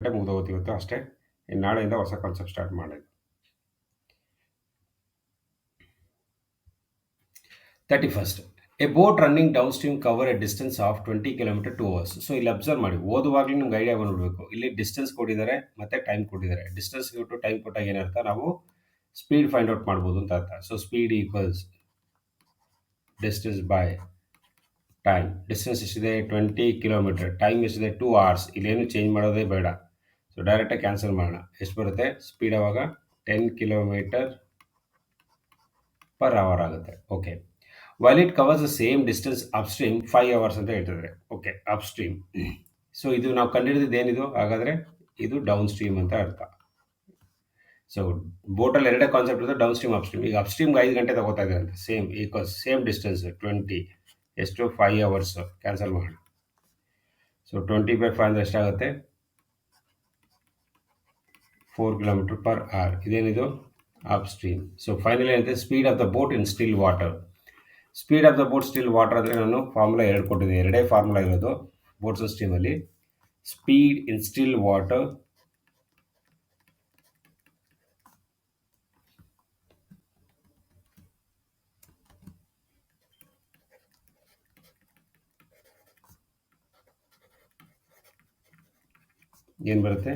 ಮುಗಿದೋಗುತ್ತೆ ಇವತ್ತು ಅಷ್ಟೇ. ಇನ್ನು ನಾಳೆಯಿಂದ ಹೊಸ ಕಾನ್ಸೆಪ್ಟ್ ಸ್ಟಾರ್ಟ್ ಮಾಡೋದು. 31st A boat running down stream cover A distance of 20 kilometre 2 hours. So ಇಲ್ಲಿ ಅಬ್ಸರ್ವ್ ಮಾಡಿ, ಓದುವಾಗಲೇ ನಿಮ್ಗೆ ಐಡಿಯಾ ಬಂದ್ಬಿಡ್ಬೇಕು. ಇಲ್ಲಿ ಡಿಸ್ಟೆನ್ಸ್ ಕೊಟ್ಟಿದ್ದಾರೆ ಮತ್ತೆ ಟೈಮ್ ಕೊಟ್ಟಿದ್ದಾರೆ. ಡಿಸ್ಟೆನ್ಸ್ ಕೊಟ್ಟು ಟೈಮ್ ಕೊಟ್ಟಾಗ ಏನರ್ಥ, ನಾವು ಸ್ಪೀಡ್ ಫೈಂಡ್ ಔಟ್ ಮಾಡ್ಬೋದು ಅಂತ ಅರ್ಥ. So speed equals distance by time. Distance ಎಷ್ಟಿದೆ 20 ಕಿಲೋಮೀಟರ್, ಟೈಮ್ ಎಷ್ಟಿದೆ 2 hours. ಇಲ್ಲೇನು ಚೇಂಜ್ ಮಾಡೋದೇ ಬೇಡ. ಸೊ ಡೈರೆಕ್ಟಾಗಿ ಕ್ಯಾನ್ಸಲ್ ಮಾಡೋಣ. ಎಷ್ಟು ಬರುತ್ತೆ ಸ್ಪೀಡ್? ಆವಾಗ 10 ಕಿಲೋಮೀಟರ್ ಪರ್ ಅವರ್ ಆಗುತ್ತೆ. Okay, while it covers the same distance upstream 5 hours ಅಂತ ಹೇಳ್ತಿದ್ದಾರೆ. Okay, upstream. ಸೊ ಇದು ನಾವು ಕಂಡುಹಿಡಿದಿದ್ದು ಏನಿದು? ಹಾಗಾದರೆ ಇದು ಡೌನ್ ಸ್ಟ್ರೀಮ್ ಅಂತ ಅರ್ಥ. ಸೊ ಬೋಟಲ್ಲಿ ಎರಡೇ ಕಾನ್ಸೆಪ್ಟ್ ಇದೆ, ಡೌನ್ ಸ್ಟ್ರೀಮ್ ಅಪ್ಸ್ಟ್ರೀಮ್. ಈಗ ಅಪ್ಸ್ಟ್ರೀಮ್ಗೆ 5 ಗಂಟೆ ತಗೋತಾ ಇದ್ದಾರೆ ಅಂತ. ಸೇಮ್ ಈಕ್ವಲ್ಸ್ ಸೇಮ್ ಡಿಸ್ಟೆನ್ಸ್ 20 ಎಷ್ಟು 5 hours. ಕ್ಯಾನ್ಸಲ್ ಮಾಡೋಣ. ಸೊ 20/5 ಅಂದರೆ ಎಷ್ಟಾಗುತ್ತೆ? 4 ಕಿಲೋಮೀಟರ್ ಪರ್ ಅವರ್. ಇದೇನಿದು? ಅಪ್ಸ್ಟ್ರೀಮ್. ಸೊ ಫೈನಲಿ ಏನಿದೆ? Speed of the boat in still water. Speed of the boat still water ಅಂದರೆ ನಾನು ಫಾರ್ಮುಲಾ 2 ಕೊಟ್ಟಿದ್ದೀನಿ. ಎರಡೇ ಫಾರ್ಮುಲಾ ಇರೋದು ಬೋಟ್ಸ್ ಸ್ಟ್ರೀಮಲ್ಲಿ. ಸ್ಪೀಡ್ ಇನ್ ಸ್ಟಿಲ್ ವಾಟರ್ ಏನು ಬರುತ್ತೆ?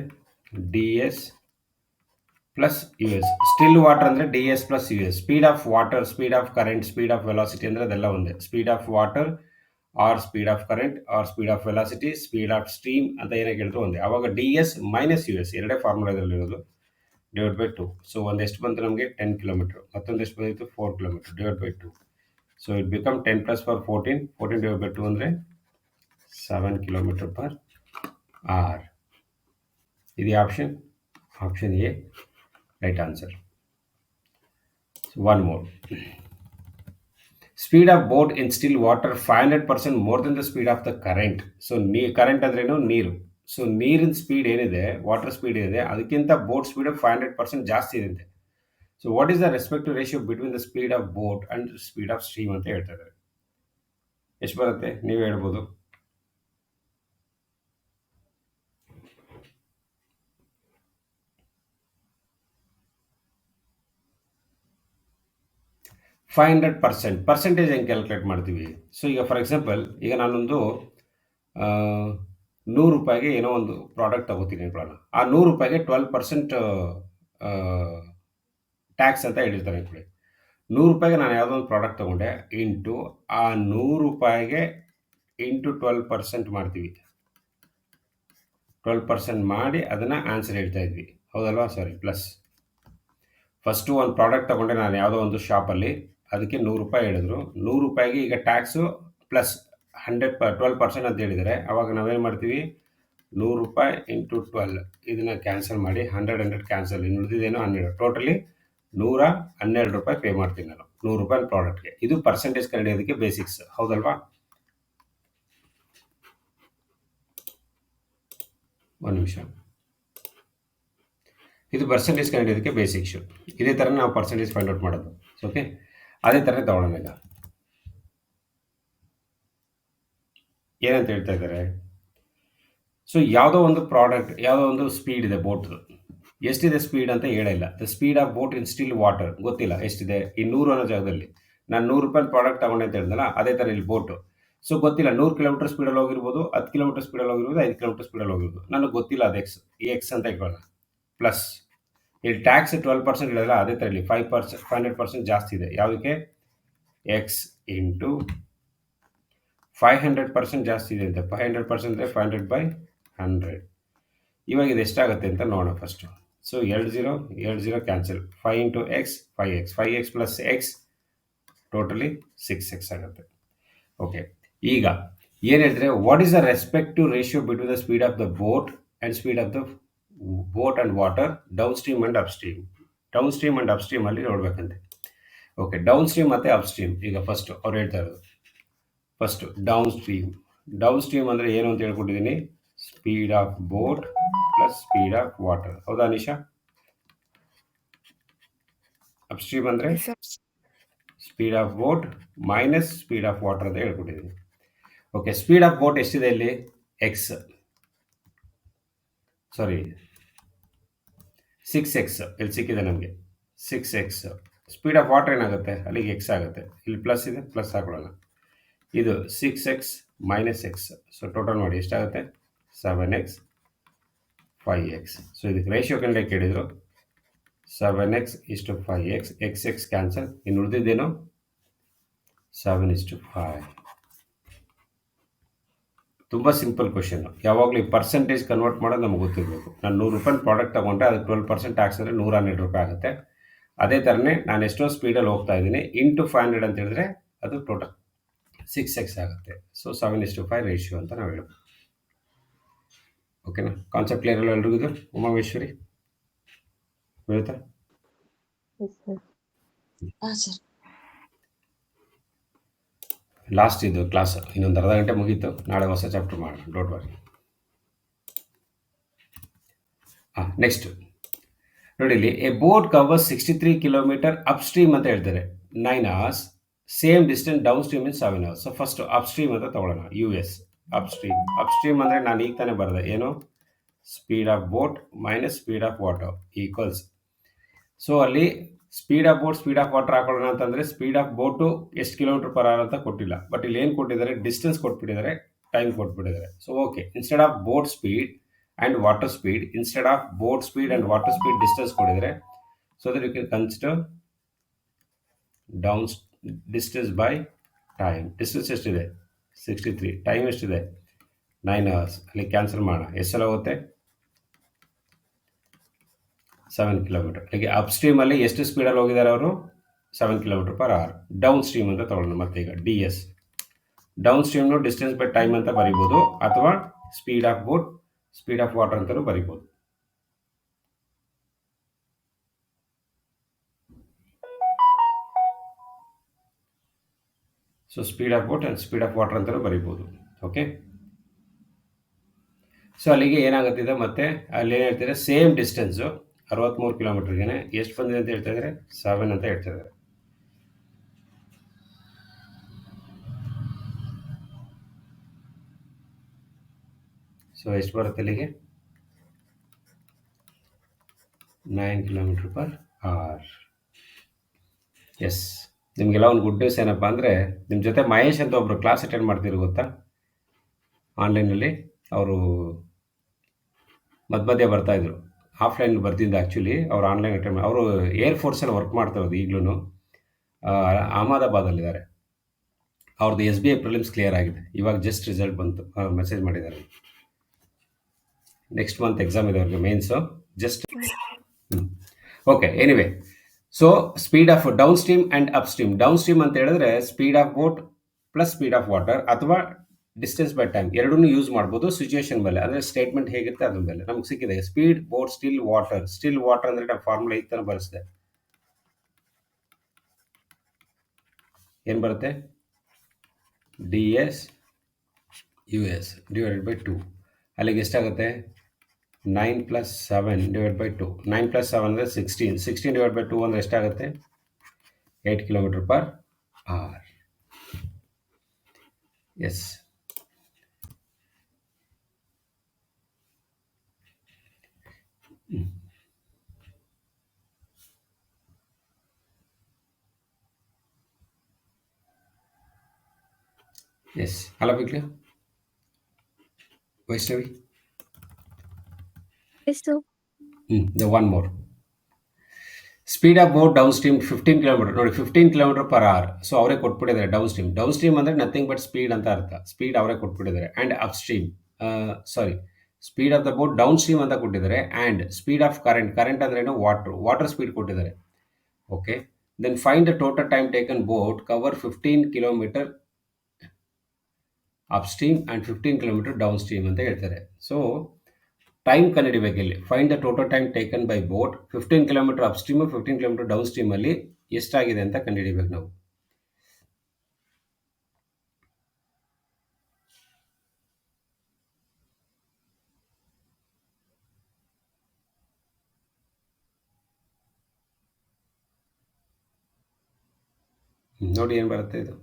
ds plus U S. Still water ಅಂದರೆ ds plus U S. Speed of water, speed of current, speed of velocity ಅಂದರೆ ಅದೆಲ್ಲ ಒಂದೇ. Speed of water or speed of current R speed of velocity, speed of stream ಅಂತ ಏನೇ ಕೇಳಿದ್ರು ಒಂದೇ. ಆವಾಗ ds minus U S, ಎರಡೇ formula ಇದರಲ್ಲಿರೋದು, divide by 2. So ಒಂದು ಎಷ್ಟು ಬಂತು ನಮಗೆ? 10 ಕಿಲೋಮೀಟರ್. ಮತ್ತೊಂದು ಎಷ್ಟು ಬಂದಿತ್ತು? 4 kilometre, divide by 2. So it become 10 + 4 14. 14 divide by 2 ಅಂದರೆ 7 ಕಿಲೋಮೀಟರ್ ಪರ್ ಅವರ್. ಇದು option A right answer. One more. Speed of boat in still water 500% more than the speed of the current. So current ಅಂದ್ರೇನು? ನೀರು. So ನೀರಿನ speed ಏನಿದೆ, water speed ಏನಿದೆ, ಅದಕ್ಕಿಂತ boat speed 500% ಜಾಸ್ತಿ ಇದೆ. So what is the respective ratio between the speed of boat and speed of stream ಅಂತ ಹೇಳ್ತಾ ಇದ್ದಾರೆ. ಎಷ್ಟು ಬರುತ್ತೆ ನೀವು ಹೇಳ್ಬೋದು? ಪರ್ಸೆಂಟೇಜ್ ಹೆಂಗೆ ಕ್ಯಾಲ್ಕುಲೇಟ್ ಮಾಡ್ತೀವಿ? ಸೊ ಈಗ ಫಾರ್ ಎಕ್ಸಾಂಪಲ್, ಈಗ ನಾನೊಂದು 100 ರೂಪಾಯಿಗೆ ಏನೋ ಒಂದು ಪ್ರಾಡಕ್ಟ್ ತಗೋತೀನಿ ಅನ್ಕೊಳ್ಳೋಣ. ಆ 100 ರೂಪಾಯಿಗೆ 12% ಟ್ಯಾಕ್ಸ್ ಅಂತ ಹೇಳಿರ್ತಾರೆ ಅನ್ಕೊಳ್ಳಿ. 100 ರೂಪಾಯಿಗೆ ನಾನು ಯಾವುದೋ ಒಂದು ಪ್ರಾಡಕ್ಟ್ ತೊಗೊಂಡೆ, ಇಂಟು ಆ 100 ರೂಪಾಯಿಗೆ ಇಂಟು 12% ಮಾಡ್ತೀವಿ. 12% ಮಾಡಿ ಅದನ್ನು ಆನ್ಸರ್ ಹೇಳ್ತಾ ಇದ್ವಿ, ಹೌದಲ್ವಾ? ಸಾರಿ, ಪ್ಲಸ್. ಫಸ್ಟು ಒಂದು ಪ್ರಾಡಕ್ಟ್ ತೊಗೊಂಡೆ ನಾನು ಯಾವುದೋ ಒಂದು ಶಾಪಲ್ಲಿ, ಅದಕ್ಕೆ 100 ರೂಪಾಯಿ ಹೇಳಿದ್ರು. 100 ರೂಪಾಯಿಗೆ ಈಗ ಟ್ಯಾಕ್ಸು ಪ್ಲಸ್ 12% ಅಂತ ಹೇಳಿದ್ದಾರೆ. ಆವಾಗ ನಾವೇನು ಮಾಡ್ತೀವಿ? 100 ರೂಪಾಯಿ ಇಂಟು 12, ಇದನ್ನು ಕ್ಯಾನ್ಸಲ್ ಮಾಡಿ 100 ಕ್ಯಾನ್ಸಲ್, ಇನ್ನು ಉಳಿದಿದ್ದೇನೋ 12. ಟೋಟಲಿ 112 ರೂಪಾಯಿ ಪೇ ಮಾಡ್ತೀನಿ ನಾನು 100 ರೂಪಾಯಿ ಪ್ರಾಡಕ್ಟ್ಗೆ. ಇದು ಪರ್ಸೆಂಟೇಜ್ ಕಂಡುಹಿಡಿಯೋದಕ್ಕೆ ಬೇಸಿಕ್ಸ್, ಹೌದಲ್ವಾ? ಒಂದು ನಿಮಿಷ. ಇದು ಪರ್ಸೆಂಟೇಜ್ ಕಂಡುಹಿಡಿಯೋದಕ್ಕೆ ಬೇಸಿಕ್ಸು. ಇದೇ ಥರ ನಾವು ಪರ್ಸೆಂಟೇಜ್ ಫೈಂಡ್ ಔಟ್ ಮಾಡೋದು. ಓಕೆ, ಅದೇ ಥರ ತಗೊಳ್ಳೋಣ. ಈಗ ಏನಂತ ಹೇಳ್ತಾ ಇದ್ದಾರೆ? ಸೊ ಯಾವುದೋ ಒಂದು ಪ್ರಾಡಕ್ಟ್, ಯಾವುದೋ ಒಂದು ಸ್ಪೀಡ್ ಇದೆ ಬೋಟ್ದು. ಎಷ್ಟಿದೆ ಸ್ಪೀಡ್ ಅಂತ ಹೇಳಿಲ್ಲ. The speed of boat in still water ಗೊತ್ತಿಲ್ಲ ಎಷ್ಟಿದೆ. ಈ 100 ಅನ್ನೋ ಜಾಗದಲ್ಲಿ ನಾನು 100 ರೂಪಾಯಿ ಪ್ರಾಡಕ್ಟ್ ತಗೊಂಡೆ ಅಂತ ಹೇಳಿದ್ನಲ್ಲ, ಅದೇ ಥರ ಇಲ್ಲಿ ಬೋಟು. ಸೊ ಗೊತ್ತಿಲ್ಲ, 100 ಕಿಲೋಮೀಟರ್ ಸ್ಪೀಡಲ್ಲಿ ಹೋಗಿರ್ಬೋದು, 10 ಕಿಲೋಮೀಟರ್ ಸ್ಪೀಡಲ್ಲಿ ಹೋಗಿರ್ಬೋದು, 5 ಕಿಲೋಮೀಟರ್ ಸ್ಪೀಡಲ್ಲಿ ಹೋಗಿರ್ಬೋದು. ನನಗೆ ಗೊತ್ತಿಲ್ಲ ಅದು ಎಕ್ಸ್ ಅಂತ ಇಟ್ಕೊಳ್ಳೋಣ. ಪ್ಲಸ್ ಇಲ್ಲಿ ಟ್ಯಾಕ್ಸ್ 12% ಹೇಳಿಲ್ಲ, ಅದೇ ಥರ ಇಲ್ಲಿ 500% ಜಾಸ್ತಿ ಇದೆ. ಯಾವುದಕ್ಕೆ? ಎಕ್ಸ್ ಇಂಟು 500% ಜಾಸ್ತಿ ಇದೆ ಅಂತ. 500% ಅಂದರೆ 500/100. ಇವಾಗ ಇದು ಎಷ್ಟಾಗುತ್ತೆ ಅಂತ ನೋಡೋಣ first. So 2 0 cancel. 5 into x 5x, 5x plus x totally 6x ಆಗುತ್ತೆ. ಓಕೆ, ಈಗ ಏನು ಹೇಳಿದ್ರೆ, what is the respective ratio between the speed of the boat and speed of the boat and water downstream and upstream. Downstream and ಅಪ್ ಸ್ಟ್ರೀಮಲ್ಲಿ ನೋಡ್ಬೇಕಂತೆ. Okay, downstream ಮತ್ತು upstream. ಈಗ first ಅವ್ರು ಹೇಳ್ತಾ ಇರೋದು, first downstream. Downstream ಅಂದರೆ ಏನು ಅಂತ ಹೇಳ್ಕೊಟ್ಟಿದ್ದೀನಿ? Speed of boat plus speed of water, ಹೌದಾ ನಿಶಾ? ಅಪ್ ಸ್ಟ್ರೀಮ್ ಅಂದರೆ speed of boat minus speed of water ಅಂತ ಹೇಳ್ಕೊಟ್ಟಿದ್ದೀನಿ. ಓಕೆ, ಸ್ಪೀಡ್ ಆಫ್ ಬೋಟ್ ಎಷ್ಟಿದೆ ಇಲ್ಲಿ? ಎಕ್ಸ್. ಸಾರಿ 6x ಇಲ್ಲಿ ಸಿಕ್ಕಿದೆ ನಮಗೆ 6x. ಸ್ಪೀಡ್ ಆಫ್ ವಾಟರ್ ಏನಾಗುತ್ತೆ ಅಲ್ಲಿಗೆ ಎಕ್ಸ್ ಆಗುತ್ತೆ, ಇಲ್ಲಿ ಪ್ಲಸ್ ಇದೆ ಪ್ಲಸ್ ಹಾಕೊಳ್ಳೋಣ. ಇದು 6x minus X. So total ಮಾಡಿ ಎಷ್ಟಾಗುತ್ತೆ 7x 5x. ಸೊ ಇದಕ್ಕೆ ರೇಷಿಯೋ ಕಂಡು ಕೇಳಿದರು 7x ಇಷ್ಟು 5x, ಎಕ್ಸ್ ಕ್ಯಾನ್ಸಲ್, ಇನ್ನು ಉಳಿದಿದ್ದೇನು 7:5. ತುಂಬ ಸಿಂಪಲ್ ಕ್ವಶನ್. ಯಾವಾಗಲೂ ಈ ಪರ್ಸೆಂಟೇಜ್ ಕನ್ವರ್ಟ್ ಮಾಡೋದು ನಮ್ಗೆ ಗೊತ್ತಿರಬೇಕು. ನಾನು 100 ರೂಪಾಯಿ ಪ್ರಾಡಕ್ಟ್ ತೊಗೊಂಡ್ರೆ ಅದಕ್ಕೆ 12% ಟ್ಯಾಕ್ಸ್ ಅಂದರೆ 112 ರೂಪಾಯಿ ಆಗುತ್ತೆ. ಅದೇ ಥರನೇ ನಾನು ಎಷ್ಟೋ ಸ್ಪೀಡಲ್ಲಿ ಹೋಗ್ತಾ ಇದ್ದೀನಿ ಇಂಟು 500 ಅಂತ ಹೇಳಿದ್ರೆ ಅದು ಟೋಟಲ್ 6x ಆಗುತ್ತೆ. ಸೊ 7:5 ರೇಷಿಯೋ ಅಂತ ನಾವು ಹೇಳ್ಬೋದು. ಓಕೆನಾ? ಕಾನ್ಸೆಪ್ಟ್ ಕ್ಲಿಯರ್ ಅಲ್ಲ ಎಲ್ರಿಗೂ ಇದು? ಉಮಾಮೇಶ್ವರಿ ಹೇಳ್ತಾ ಲಾಸ್ಟ್ ಇದು ಕ್ಲಾಸ್, ಇನ್ನೊಂದು ಅರ್ಧ ಗಂಟೆ ಮುಗೀತು. ನಾಳೆ ಹೊಸ ಚಾಪ್ಟರ್ ಮಾಡೋಣ, ಡೋಂಟ್ ವರಿ. ನೆಕ್ಸ್ಟ್ ನೋಡಿ, ಇಲ್ಲಿ a boat covers 63 kilometre upstream ಅಂತ ಹೇಳ್ತಾರೆ 9 hours, same distance downstream in 7 hours. So first upstream ಅಂತ ತಗೊಳ್ಳೋಣ. US ಅಪ್ ಸ್ಟ್ರೀಮ್ ಅಂದರೆ ನಾನು ಈಗ ತಾನೇ ಬರೆದೆ, ಏನು speed of boat minus speed of water equals. So ಅಲ್ಲಿ speed of boat speed of water ಹಾಕೊಳ್ಳೋಣ ಅಂತಂದರೆ ಸ್ಪೀಡ್ ಆಫ್ ಬೋಟು ಎಷ್ಟು ಕಿಲೋಮೀಟರ್ ಪರ್ ಅವರ್ ಅಂತ ಕೊಟ್ಟಿಲ್ಲ, ಬಟ್ ಇಲ್ಲಿ ಏನು ಕೊಟ್ಟಿದ್ದಾರೆ ಡಿಸ್ಟೆನ್ಸ್ ಕೊಟ್ಬಿಟ್ಟಿದ್ದಾರೆ, ಟೈಮ್ ಕೊಟ್ಬಿಟ್ಟಿದ್ದಾರೆ. So okay, instead of boat speed and water speed, instead of boat speed and water speed distance ಕೊಟ್ಟಿದ್ದಾರೆ. So that you can consider down distance by time. Distance ಎಷ್ಟಿದೆ 63, time ಎಷ್ಟಿದೆ 9 hours. ಅಲ್ಲಿ cancel ಮಾಡೋಣ, ಎಷ್ಟೆಲ್ಲ ಹೋಗುತ್ತೆ 7 kilometre. ಹೀಗೆ up ಸ್ಟ್ರೀಮಲ್ಲಿ ಎಷ್ಟು ಸ್ಪೀಡಲ್ಲಿ ಹೋಗಿದ್ದಾರೆ ಅವರು 7 kilometre per hour. Downstream ಅಂತ ತಗೊಳ್ಳೋಣ ಮತ್ತೆ ಈಗ DS. ಡೌನ್ ಸ್ಟ್ರೀಮ್ನು ಡಿಸ್ಟೆನ್ಸ್ ಬೈ ಟೈಮ್ ಅಂತ ಬರಿಬೋದು, ಅಥವಾ speed of boat speed of water ಅಂತಲೂ ಬರಿಬೋದು. So speed of boat and speed of water ಅಂತಲೂ ಬರಿಬೋದು. ಓಕೆ, ಸೊ ಅಲ್ಲಿಗೆ ಏನಾಗುತ್ತಿದೆ ಮತ್ತೆ ಅಲ್ಲಿ ಏನು ಹೇಳ್ತಿದ್ರೆ ಸೇಮ್ ಡಿಸ್ಟೆನ್ಸು 63 ಕಿಲೋಮೀಟರ್ಗೆ ಎಷ್ಟು ಬಂದಿದೆ ಅಂತ ಹೇಳ್ತಾ ಇದ್ದಾರೆ 7 ಅಂತ ಹೇಳ್ತಾ ಇದ್ದಾರೆ. ಸೊ ಎಷ್ಟು ಬರುತ್ತೆ ಅಲ್ಲಿಗೆ 9 ಕಿಲೋಮೀಟರ್ ಪರ್ ಅವರ್. ಎಸ್, ನಿಮಗೆಲ್ಲ ಒಂದು ಗುಡ್ ನ್ಯೂಸ್ ಏನಪ್ಪ ಅಂದರೆ, ನಿಮ್ಮ ಜೊತೆ ಮಹೇಶ್ ಅಂತ ಒಬ್ಬರು ಕ್ಲಾಸ್ ಅಟೆಂಡ್ ಮಾಡ್ತಿದ್ರು ಗೊತ್ತಾ ಆನ್ಲೈನಲ್ಲಿ. ಅವರು ಮಧ್ಯ ಬರ್ತಾಯಿದ್ರು, ಆಫ್ಲೈನ್ ಬರ್ತಿದ್ದ ಆ್ಯಕ್ಚುಲಿ. ಅವ್ರು ಆನ್ಲೈನ್ ಅಟೆಂಡ್ ಅವರು ಏರ್ ಫೋರ್ಸಲ್ಲಿ ವರ್ಕ್ ಮಾಡ್ತಿರೋದು ಈಗಲೂ. ಅಹಮದಾಬಾದಲ್ಲಿದ್ದಾರೆ. ಅವ್ರದ್ದು SBI ಪ್ರಿಲಿಮ್ಸ್ ಕ್ಲಿಯರ್ ಆಗಿದೆ, ಇವಾಗ ಜಸ್ಟ್ ರಿಸಲ್ಟ್ ಬಂತು, ಮೆಸೇಜ್ ಮಾಡಿದ್ದಾರೆ. ನೆಕ್ಸ್ಟ್ ಮಂತ್ ಎಕ್ಸಾಮ್ ಇದೆ ಅವ್ರಿಗೆ Mains, just. Okay, anyway, so speed of down stream and upstream. Downstream ಅಂತ ಹೇಳಿದ್ರೆ speed of boat plus speed of water, ಅಥವಾ ಡಿಸ್ಟೆನ್ಸ್ ಬೈ ಟೈಮ್, ಎರಡನ್ನೂ ಯೂಸ್ ಮಾಡ್ಬೋದು situation ಮೇಲೆ, ಅಂದರೆ ಸ್ಟೇಟ್ಮೆಂಟ್ ಹೇಗಿರುತ್ತೆ ಅದ್ರ ಮೇಲೆ. ನಮ್ಗೆ ಸಿಕ್ಕಿದೆ speed boat still water. Still water ಅಂದರೆ ನಾವು ಫಾರ್ಮುಲಾ ಈ ಥರ ಬರೆಸಿದೆ, ಏನು ಬರುತ್ತೆ DS US ಡಿವೈಡೆಡ್ ಬೈ 2. ಅಲ್ಲಿಗೆ ಎಷ್ಟಾಗುತ್ತೆ 9 + 7 ಡಿವೈಡ್ ಬೈ 2. 9 + 7 ಅಂದರೆ 16. 16 ಡಿವೈಡ್ ಬೈ 2 ಅಂದರೆ ಎಷ್ಟಾಗುತ್ತೆ 8 kilometre per hour. Yes, yes ಅಲ್ಲ ಬಿಕ್ಲಿ Vaishnavi. The one more. Speed of boat downstream 15 kilometre. ನೋಡಿ 15 ಕಿಲೋಮೀಟರ್ ಪರ್ ಅವರ್. ಸೊ ಅವರೇ ಕೊಟ್ಬಿಟ್ಟಿದ್ದಾರೆ ಡೌನ್ ಸ್ಟ್ರೀಮ್. ಡೌನ್ ಸ್ಟ್ರೀಮ್ ಅಂದರೆ ನಥಿಂಗ್ ಬಟ್ ಸ್ಪೀಡ್ ಅಂತ ಅರ್ಥ. ಸ್ಪೀಡ್ ಅವರೇ ಕೊಟ್ಬಿಟ್ಟಿದ್ದಾರೆ. And upstream, sorry, speed of the boat downstream ಅಂತ ಕೊಟ್ಟಿದ್ದಾರೆ. ಆ್ಯಂಡ್ ಸ್ಪೀಡ್ ಆಫ್ ಕರೆಂಟ್ ಅಂದ್ರೇನು ವಾಟರ್ ಸ್ಪೀಡ್ ಕೊಟ್ಟಿದ್ದಾರೆ. Okay, then find the total time taken boat cover 15 kilometre upstream and 15 kilometre downstream ಅಂತ ಹೇಳ್ತಾರೆ. So time ಕಂಡುಹಿಡಿಬೇಕು ಇಲ್ಲಿ. Find the total time taken by boat 15 kilometre upstream 15 kilometre ಡೌನ್ ಸ್ಟ್ರೀಮಲ್ಲಿ ಎಷ್ಟಾಗಿದೆ ಅಂತ ಕಂಡುಹಿಡಿಬೇಕು ನಾವು. ನೋಡಿ ಏನು ಬರುತ್ತೆ ಇದು.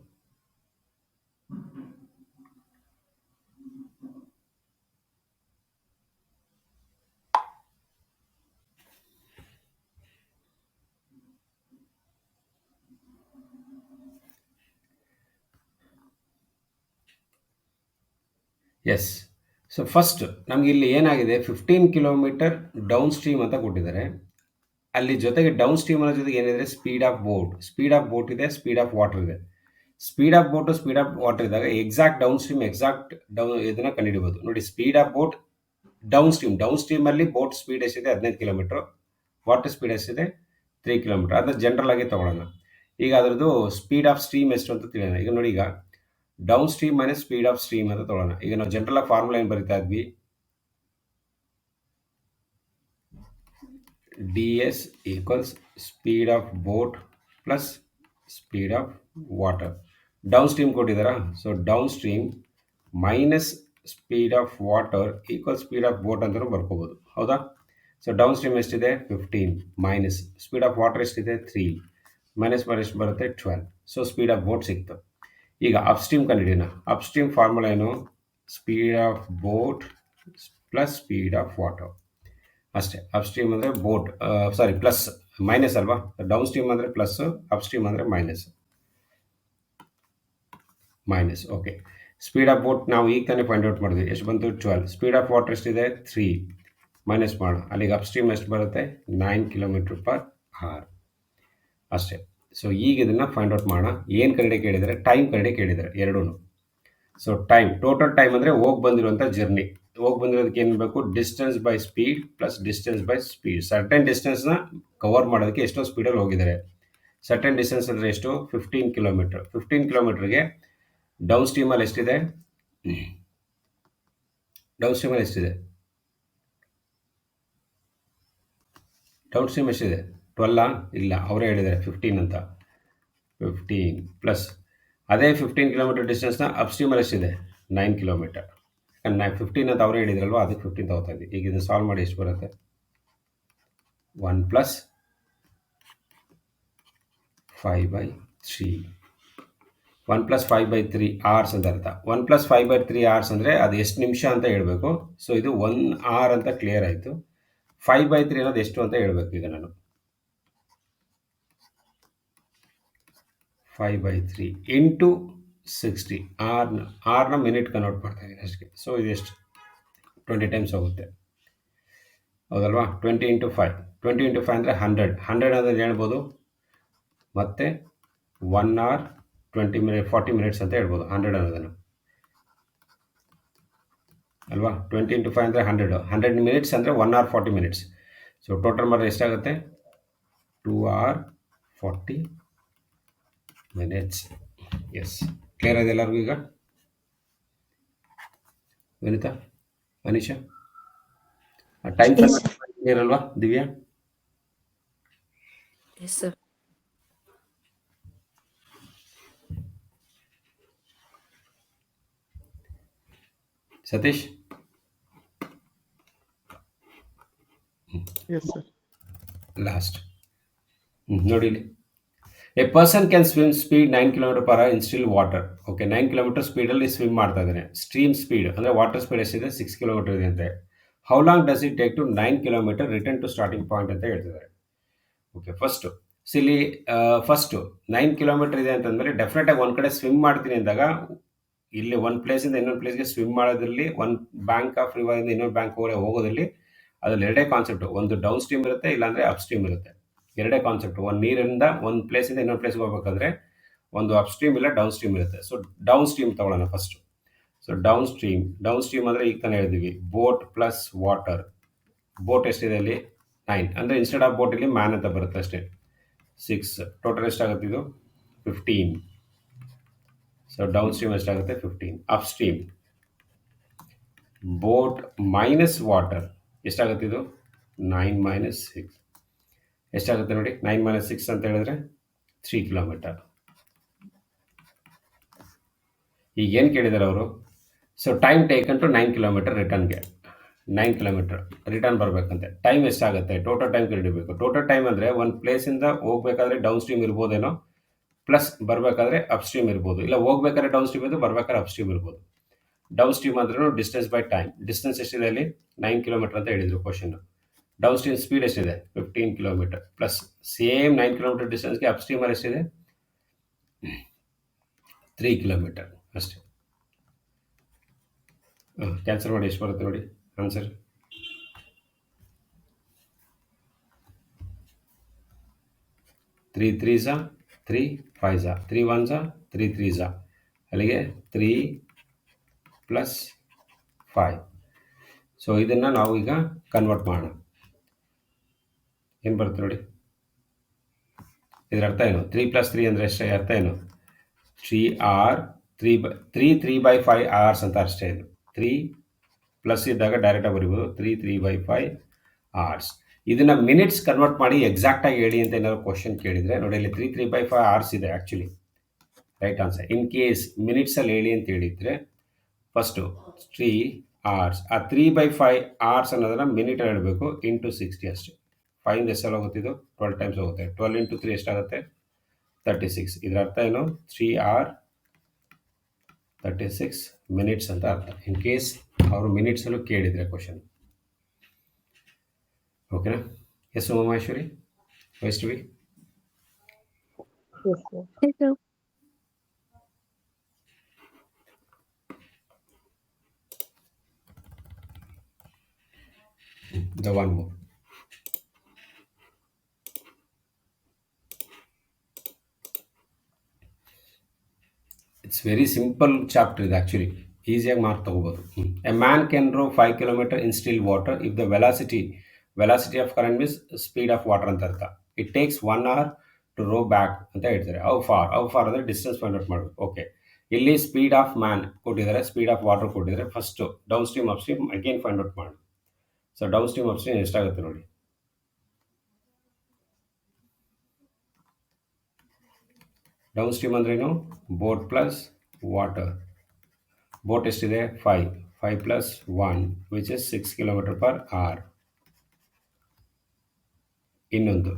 ಎಸ್. ಸೊ ಫಸ್ಟ್ ನಮ್ಗೆ ಇಲ್ಲಿ ಏನಾಗಿದೆ 15 ಕಿಲೋಮೀಟರ್ ಡೌನ್ ಸ್ಟ್ರೀಮ್ ಅಂತ ಕೊಟ್ಟಿದ್ದಾರೆ. ಅಲ್ಲಿ ಜೊತೆಗೆ ಡೌನ್ ಸ್ಟ್ರೀಮ್ ಅನ್ನೋ ಜೊತೆಗೆ ಏನಿದೆ ಸ್ಪೀಡ್ ಆಫ್ ಬೋಟ್ ಇದೆ, ಸ್ಪೀಡ್ ಆಫ್ ವಾಟರ್ ಇದೆ. Speed of boat speed of water ಇದ್ದಾಗ exact downstream exact down ಇದನ್ನ ಕಂಡುಹಿಡಿಬಹುದು. ನೋಡಿ, speed of boat downstream ಅಲ್ಲಿ ಬೋಟ್ ಸ್ಪೀಡ್ ಎಷ್ಟಿದೆ 15 ಕಿಲೋಮೀಟರ್, ವಾಟರ್ ಸ್ಪೀಡ್ ಎಷ್ಟಿದೆ 3 ಕಿಲೋಮೀಟರ್. ಅದನ್ನ ಜನರಲ್ ಆಗಿ ತಗೊಳ್ಳೋಣ. ಈಗ ಅದರದ್ದು ಸ್ಪೀಡ್ ಆಫ್ ಸ್ಟ್ರೀಮ್ ಎಷ್ಟು ಅಂತ ತಿಳಿಯೋಣ. ಈಗ ನೋಡಿ, ಈಗ down stream minus speed of stream ಅಂತ ತಗೊಳ್ಳೋಣ. ಈಗ ನಾವು ಜನರಲ್ ಆಗಿ ಫಾರ್ಮುಲಾ ಏನು ಬರಿತಾ ಇದ್ವಿ, ds equals speed of boat plus speed of water. Downstream ಕೊಟ್ಟಿದ್ದಾರಾ, so downstream minus speed of water equal speed of boat ಅಂತಲೂ ಬರ್ಕೋಬೋದು, ಹೌದಾ? ಸೊ ಡೌನ್ ಸ್ಟ್ರೀಮ್ ಎಷ್ಟಿದೆ 15 ಮೈನಸ್ ಸ್ಪೀಡ್ ಆಫ್ ವಾಟರ್ ಎಷ್ಟಿದೆ 3 ಮೈನಸ್ ಎಷ್ಟು ಬರುತ್ತೆ 12. ಸೊ ಸ್ಪೀಡ್ ಆಫ್ ಬೋಟ್ ಸಿಕ್ತು. ಈಗ ಅಪ್ ಸ್ಟ್ರೀಮ್ ಕಂಡುಹಿಡಿಯೋಣ. ಅಪ್ ಸ್ಟ್ರೀಮ್ ಫಾರ್ಮುಲಾ ಏನು, speed of boat plus speed of water ಅಷ್ಟೇ. ಅಪ್ ಸ್ಟ್ರೀಮ್ ಅಂದರೆ ಬೋಟ್, ಸಾರಿ ಪ್ಲಸ್ ಮೈನಸ್ ಅಲ್ವಾ, ಡೌನ್ ಸ್ಟ್ರೀಮ್ ಅಂದರೆ ಪ್ಲಸ್, ಅಪ್ ಸ್ಟ್ರೀಮ್ ಅಂದರೆ minus. Okay, speed of boat ನಾವು ಈಗ ತಾನೇ ಫೈಂಡ್ ಔಟ್ ಮಾಡಿದ್ವಿ, ಎಷ್ಟು ಬಂತು 12. ಸ್ಪೀಡ್ ಆಫ್ ವಾಟರ್ ಎಷ್ಟಿದೆ 3 ಮೈನಸ್ ಮಾಡು, ಅಲ್ಲಿಗೆ ಅಪ್ ಸ್ಟ್ರೀಮ್ ಎಷ್ಟು ಬರುತ್ತೆ 9 ಕಿಲೋಮೀಟರ್ ಪರ್ ಅವರ್ ಅಷ್ಟೇ. ಸೊ ಈಗ ಇದನ್ನು ಫೈಂಡ್ ಔಟ್ ಮಾಡೋಣ. ಏನು ಕರಡೆ ಕೇಳಿದರೆ, ಟೈಮ್ ಕರಡೆ ಕೇಳಿದ್ದಾರೆ ಎರಡೂ. ಸೊ ಟೈಮ್, ಟೋಟಲ್ ಟೈಮ್ ಅಂದರೆ ಹೋಗಿ ಬಂದಿರುವಂಥ ಜರ್ನಿ. ಹೋಗಿ ಬಂದಿರೋದಕ್ಕೆ ಏನು ಬೇಕು, distance by speed plus distance by speed. Certain ಡಿಸ್ಟೆನ್ಸ್ನ ಕವರ್ ಮಾಡೋದಕ್ಕೆ ಎಷ್ಟೋ ಸ್ಪೀಡಲ್ಲಿ ಹೋಗಿದ್ದಾರೆ. ಸರ್ಟನ್ ಡಿಸ್ಟೆನ್ಸ್ ಅಂದರೆ ಎಷ್ಟು 15 ಕಿಲೋಮೀಟರ್. 15 ಕಿಲೋಮೀಟರ್ಗೆ ಡೌನ್ ಸ್ಟ್ರೀಮಲ್ಲಿ ಎಷ್ಟಿದೆ, ಡೌನ್ ಸ್ಟ್ರೀಮ್ ಎಷ್ಟಿದೆ 12 ಇಲ್ಲ, ಅವರೇ ಹೇಳಿದ್ದಾರೆ 15 ಅಂತ. 15 ಪ್ಲಸ್ ಅದೇ 15 ಕಿಲೋಮೀಟರ್ ಡಿಸ್ಟೆನ್ಸ್ನ ಅಪ್ ಸ್ಟ್ರೀಮಲ್ಲಿ ಎಷ್ಟಿದೆ 9 ಕಿಲೋಮೀಟರ್. 15 ಅಂತ ಅವರೇ ಹೇಳಿದ್ರಲ್ವ, ಅದಕ್ಕೆ 15 ತಗೋತಾ ಇದ್ದೀವಿ. ಈಗ ಇದನ್ನು ಸಾಲ್ವ್ ಮಾಡಿ ಎಷ್ಟು ಬರುತ್ತೆ, 1 ಪ್ಲಸ್ 5/3 1 ಪ್ಲಸ್ 5/3 ಅವರ್ಸ್ ಅಂತ ಅರ್ಥ. 1 ಪ್ಲಸ್ 5/3 ಅವರ್ಸ್ ಅಂದರೆ ಅದು ಎಷ್ಟು ನಿಮಿಷ ಅಂತ ಹೇಳಬೇಕು. ಸೊ ಇದು 1 ಅವರ್ ಅಂತ ಕ್ಲಿಯರ್ ಆಯಿತು. 5/3 ಅನ್ನೋದು ಎಷ್ಟು ಅಂತ ಹೇಳಬೇಕು. ಈಗ ನಾನು 5/3 ಇಂಟು 60 ಆರ್ನ ಮಿನಿಟ್ ಕನ್ವರ್ಟ್ ಮಾಡ್ತಾ ಇದ್ದೀನಿ ಅಷ್ಟೇ. ಸೊ ಇದೆಷ್ಟು 20 ಟೈಮ್ಸ್ ಹೋಗುತ್ತೆ, ಹೌದಲ್ವಾ? 20 ಇಂಟು 5 ಅಂದರೆ 100 ಅಂದರೆ ಹೇಳ್ಬೋದು. ಮತ್ತು 1 ಅವರ್ 20 ಮಿನಿಟ್ 40 ಮಿನಿಟ್ಸ್ ಅಂತ ಹೇಳ್ಬೋದು 100 ಅನ್ನೋದನ್ನು, ಅಲ್ವಾ? 20 ಇಂಟು 5 ಅಂದರೆ 100 ಮಿನಿಟ್ಸ್ ಅಂದರೆ 1 ಅವರ್ 40 ಮಿನಿಟ್ಸ್. ಸೊ ಟೋಟಲ್ ಮಾಡಿದ್ರೆ ಎಷ್ಟಾಗುತ್ತೆ 2 ಅವರ್ 40 ಮಿನಿಟ್ಸ್. ಎಸ್, ಕ್ಲಿಯರ್ ಇದೆ ಎಲ್ಲರಿಗೂ ಈಗ? ವಿನಿತಾ, ಅನಿಶಾ, ಟೈಮ್ ಕ್ಲಿಯರ್ ಅಲ್ವಾ? Divya, Yes, sir. Satish, Yes, sir. Last ನೋಡಿ ಇಲ್ಲಿ, a person can swim speed 9 kilometre per hour in still water. Okay, 9 kilometre ಸ್ಪೀಡಲ್ಲಿ ಸ್ವಿಮ್ ಮಾಡ್ತಾ ಇದ್ದಾನೆ. ಸ್ಟ್ರೀಮ್ ಸ್ಪೀಡ್ ಅಂದರೆ ವಾಟರ್ ಸ್ಪೀಡ್ ಎಷ್ಟಿದೆ 6 ಕಿಲೋಮೀಟರ್ ಇದೆ ಅಂತೆ. How long does it take to 9 kilometre return to starting point ಅಂತ ಹೇಳ್ತಿದ್ದಾರೆ. ಓಕೆ, ಇಲ್ಲಿ ಫಸ್ಟು 9 ಕಿಲೋಮೀಟರ್ ಇದೆ ಅಂತಂದರೆ ಡೆಫಿನೆಟಾಗಿ ಒಂದು ಕಡೆ ಸ್ವಿಮ್ ಮಾಡ್ತೀನಿ ಅಂದಾಗ ಇಲ್ಲಿ ಒಂದು ಪ್ಲೇಸಿಂದ ಇನ್ನೊಂದು ಪ್ಲೇಸ್ಗೆ ಸ್ವಿಮ್ ಮಾಡೋದ್ರಲ್ಲಿ, ಒಂದು ಬ್ಯಾಂಕ್ ಆಫ್ ರಿವರಿಂದ ಇನ್ನೊಂದು ಬ್ಯಾಂಕ್ ಹೋಗೋದ್ರಲ್ಲಿ ಅದ್ರಲ್ಲಿ ಎರಡೇ ಕಾನ್ಸೆಪ್ಟು, ಒಂದು ಡೌನ್ ಸ್ಟ್ರೀಮ್ ಇರುತ್ತೆ, ಇಲ್ಲಾಂದರೆ ಅಪ್ ಸ್ಟ್ರೀಮ್ ಇರುತ್ತೆ. ಎರಡೇ ಕಾನ್ಸೆಪ್ಟ್. ಒಂದು ನೀರಿಂದ ಒಂದು ಪ್ಲೇಸಿಂದ ಇನ್ನೊಂದು ಪ್ಲೇಸ್ಗೆ ಹೋಗ್ಬೇಕಾದ್ರೆ ಒಂದು ಅಪ್ ಸ್ಟ್ರೀಮ್ ಇಲ್ಲ ಡೌನ್ ಸ್ಟ್ರೀಮ್ ಇರುತ್ತೆ. ಸೊ ಡೌನ್ ಸ್ಟ್ರೀಮ್ ತಗೊಳ್ಳೋಣ ಫಸ್ಟು. ಸೊ ಡೌನ್ ಸ್ಟ್ರೀಮ್ ಅಂದರೆ ಈಗ ತಾನೇ ಹೇಳಿದ್ವಿ, ಬೋಟ್ ಪ್ಲಸ್ ವಾಟರ್. ಬೋಟ್ ಎಷ್ಟಿದೆ ಅಲ್ಲಿ 9 ಅಂದರೆ ಇನ್ಸ್ಟೆಡ್ ಆಫ್ ಬೋಟ್ ಇಲ್ಲಿ ಮ್ಯಾನ್ ಅಂತ ಬರುತ್ತೆ ಅಷ್ಟೇ. 6 ಟೋಟಲ್ ಎಷ್ಟಾಗುತ್ತೆ ಇದು 15. ಸೊ ಡೌನ್ ಸ್ಟ್ರೀಮ್ ಎಷ್ಟಾಗುತ್ತೆ 15. Up stream boat minus water ಎಷ್ಟಾಗುತ್ತೆ ಇದು 9 ಮೈನಸ್ 6 ಎಷ್ಟಾಗುತ್ತೆ ನೋಡಿ, 9 ಮೈನಸ್ 6 ಅಂತ ಹೇಳಿದ್ರೆ 3 ಕಿಲೋಮೀಟರ್. ಈಗ ಏನು ಕೇಳಿದ್ದಾರೆ ಅವರು, so time taken to 9 kilometre ರಿಟರ್ನ್ಗೆ. 9 ಕಿಲೋಮೀಟರ್ ರಿಟರ್ನ್ ಬರಬೇಕಂತೆ. ಟೈಮ್ ಎಷ್ಟಾಗುತ್ತೆ, ಟೋಟಲ್ ಟೈಮ್ ಕಂಡುಹಿಡಿಬೇಕು. ಟೋಟಲ್ ಟೈಮ್ ಅಂದರೆ ಒಂದು ಪ್ಲೇಸಿಂದ ಹೋಗ್ಬೇಕಾದ್ರೆ ಡೌನ್ ಸ್ಟ್ರೀಮ್ ಇರ್ಬೋದೇನೋ, ಪ್ಲಸ್ ಬರಬೇಕಾದ್ರೆ ಅಪ್ ಸ್ಟ್ರೀಮ್ ಇರ್ಬೋದು, ಇಲ್ಲ ಹೋಗ್ಬೇಕಾದ್ರೆ ಡೌನ್ ಸ್ಟ್ರೀಮ್ ಇದ್ದು ಬರ್ಬೇಕಾದ್ರೆ ಅಪ್ ಸ್ಟ್ರೀಮ್ ಇರ್ಬೋದು. ಡೌನ್ ಸ್ಟ್ರೀಮ್ ಅಂದ್ರೂ ಡಿಸ್ಟೆನ್ಸ್ ಬೈ ಟೈಮ್. ಡಿಸ್ಟೆನ್ಸ್ ಎಷ್ಟಿದೆ ಅಲ್ಲಿ 9 ಕಿಲೋಮೀಟರ್ ಅಂತ ಹೇಳಿದ್ರು ಕ್ವಶನ್. ಡೌನ್ ಸ್ಟ್ರೀಮ್ ಸ್ಪೀಡ್ ಎಷ್ಟಿದೆ 15 ಕಿಲೋಮೀಟರ್ ಪ್ಲಸ್ ಸೇಮ್ 9 ಕಿಲೋಮೀಟರ್ ಡಿಸ್ಟೆನ್ಸ್ಗೆ ಅಪ್ ಸ್ಟ್ರೀಮರ್ ಎಷ್ಟಿದೆ 3 ಕಿಲೋಮೀಟರ್ ಅಷ್ಟೇ. ಕ್ಯಾನ್ಸಲ್ ಮಾಡಿ ಎಷ್ಟು ಬರುತ್ತೆ ನೋಡಿ answer. 3 3s 3 5s 3 1s 3 3s ಅಲ್ಲಿಗೆ 3 ಪ್ಲಸ್ 5. ಸೊ ಇದನ್ನು ನಾವು ಈಗ ಕನ್ವರ್ಟ್ ಮಾಡೋಣ. ಏನು ಬರುತ್ತೆ ನೋಡಿ, ಇದರ ಅರ್ಥ ಏನು? 3 + 3 ಅಂದರೆ ಅಷ್ಟೇ, ಅರ್ಥ ಏನು? 3r 3/5 hours ಅಂತ ಅಷ್ಟೇ. ಇದು 3 ಪ್ಲಸ್ ಇದ್ದಾಗ ಡೈರೆಕ್ಟಾಗಿ ಬರಿಬೋದು 3/5 hours. ಇದನ್ನು ಮಿನಿಟ್ಸ್ ಕನ್ವರ್ಟ್ ಮಾಡಿ ಎಕ್ಸಾಕ್ಟಾಗಿ ಹೇಳಿ ಅಂತ ಏನಾದ್ರು ಕ್ವಶನ್ ಕೇಳಿದರೆ ನೋಡಿ, ಇಲ್ಲಿ 3/5 hours ಇದೆ actually right answer. In case ಮಿನಿಟ್ಸಲ್ಲಿ ಹೇಳಿ ಅಂತ ಹೇಳಿದರೆ ಫಸ್ಟು 3 hours, ಆ 3/5 hours ಅನ್ನೋದನ್ನು ಮಿನಿಟ್ ಹೇಳಬೇಕು ಇಂಟು 60 ಅಷ್ಟೇ. 5 ಎಷ್ಟೆಲ್ಲ ಹೋಗುತ್ತಿದ್ದು 12 ಟೈಮ್ಸ್ ಹೋಗುತ್ತೆ. 12 × 3 ಎಷ್ಟಾಗುತ್ತೆ? 36. ಇದರ ಅರ್ಥ ಏನು? 3r 36 ಮಿನಿಟ್ಸ್ ಅಂತ ಅರ್ಥ. ಇನ್ ಕೇಸ್ ಅವರು ಮಿನಿಟ್ಸಲ್ಲೂ ಕೇಳಿದರೆ ಕ್ವಶನ್. ಓಕೆನಾ? Yes Umamaheshwari, Vaishnavi. The one more. It's very simple chapter ಇದು ಆ್ಯಕ್ಚುಲಿ, ಈಸಿಯಾಗಿ ಮಾರ್ಕ್ ತೊಗೋಬೋದು. A man can row 5 km in still water if the velocity of current means speed of water ಅಂತ ಅರ್ಥ. It takes 1 hour to row back ಅಂತ ಹೇಳ್ತಾರೆ. How far ಅಂದರೆ distance find out ಮಾಡಬೇಕು. Okay, ಇಲ್ಲಿ speed of man ಕೊಟ್ಟಿದ್ದಾರೆ, speed of water ಕೊಟ್ಟಿದ್ದಾರೆ. First downstream up stream again find out ಮಾಡಿ. So downstream up stream ಎಷ್ಟಾಗುತ್ತೆ ನೋಡಿ. ಡೌನ್ ಸ್ಟ್ರೀಮ್ ಅಂದ್ರೇನು? Boat plus water. ಬೋಟ್ ಎಷ್ಟಿದೆ? 5 ಪ್ಲಸ್ 1 ವಿಚ್ ಇಸ್ 6 km/h. ಇನ್ನೊಂದು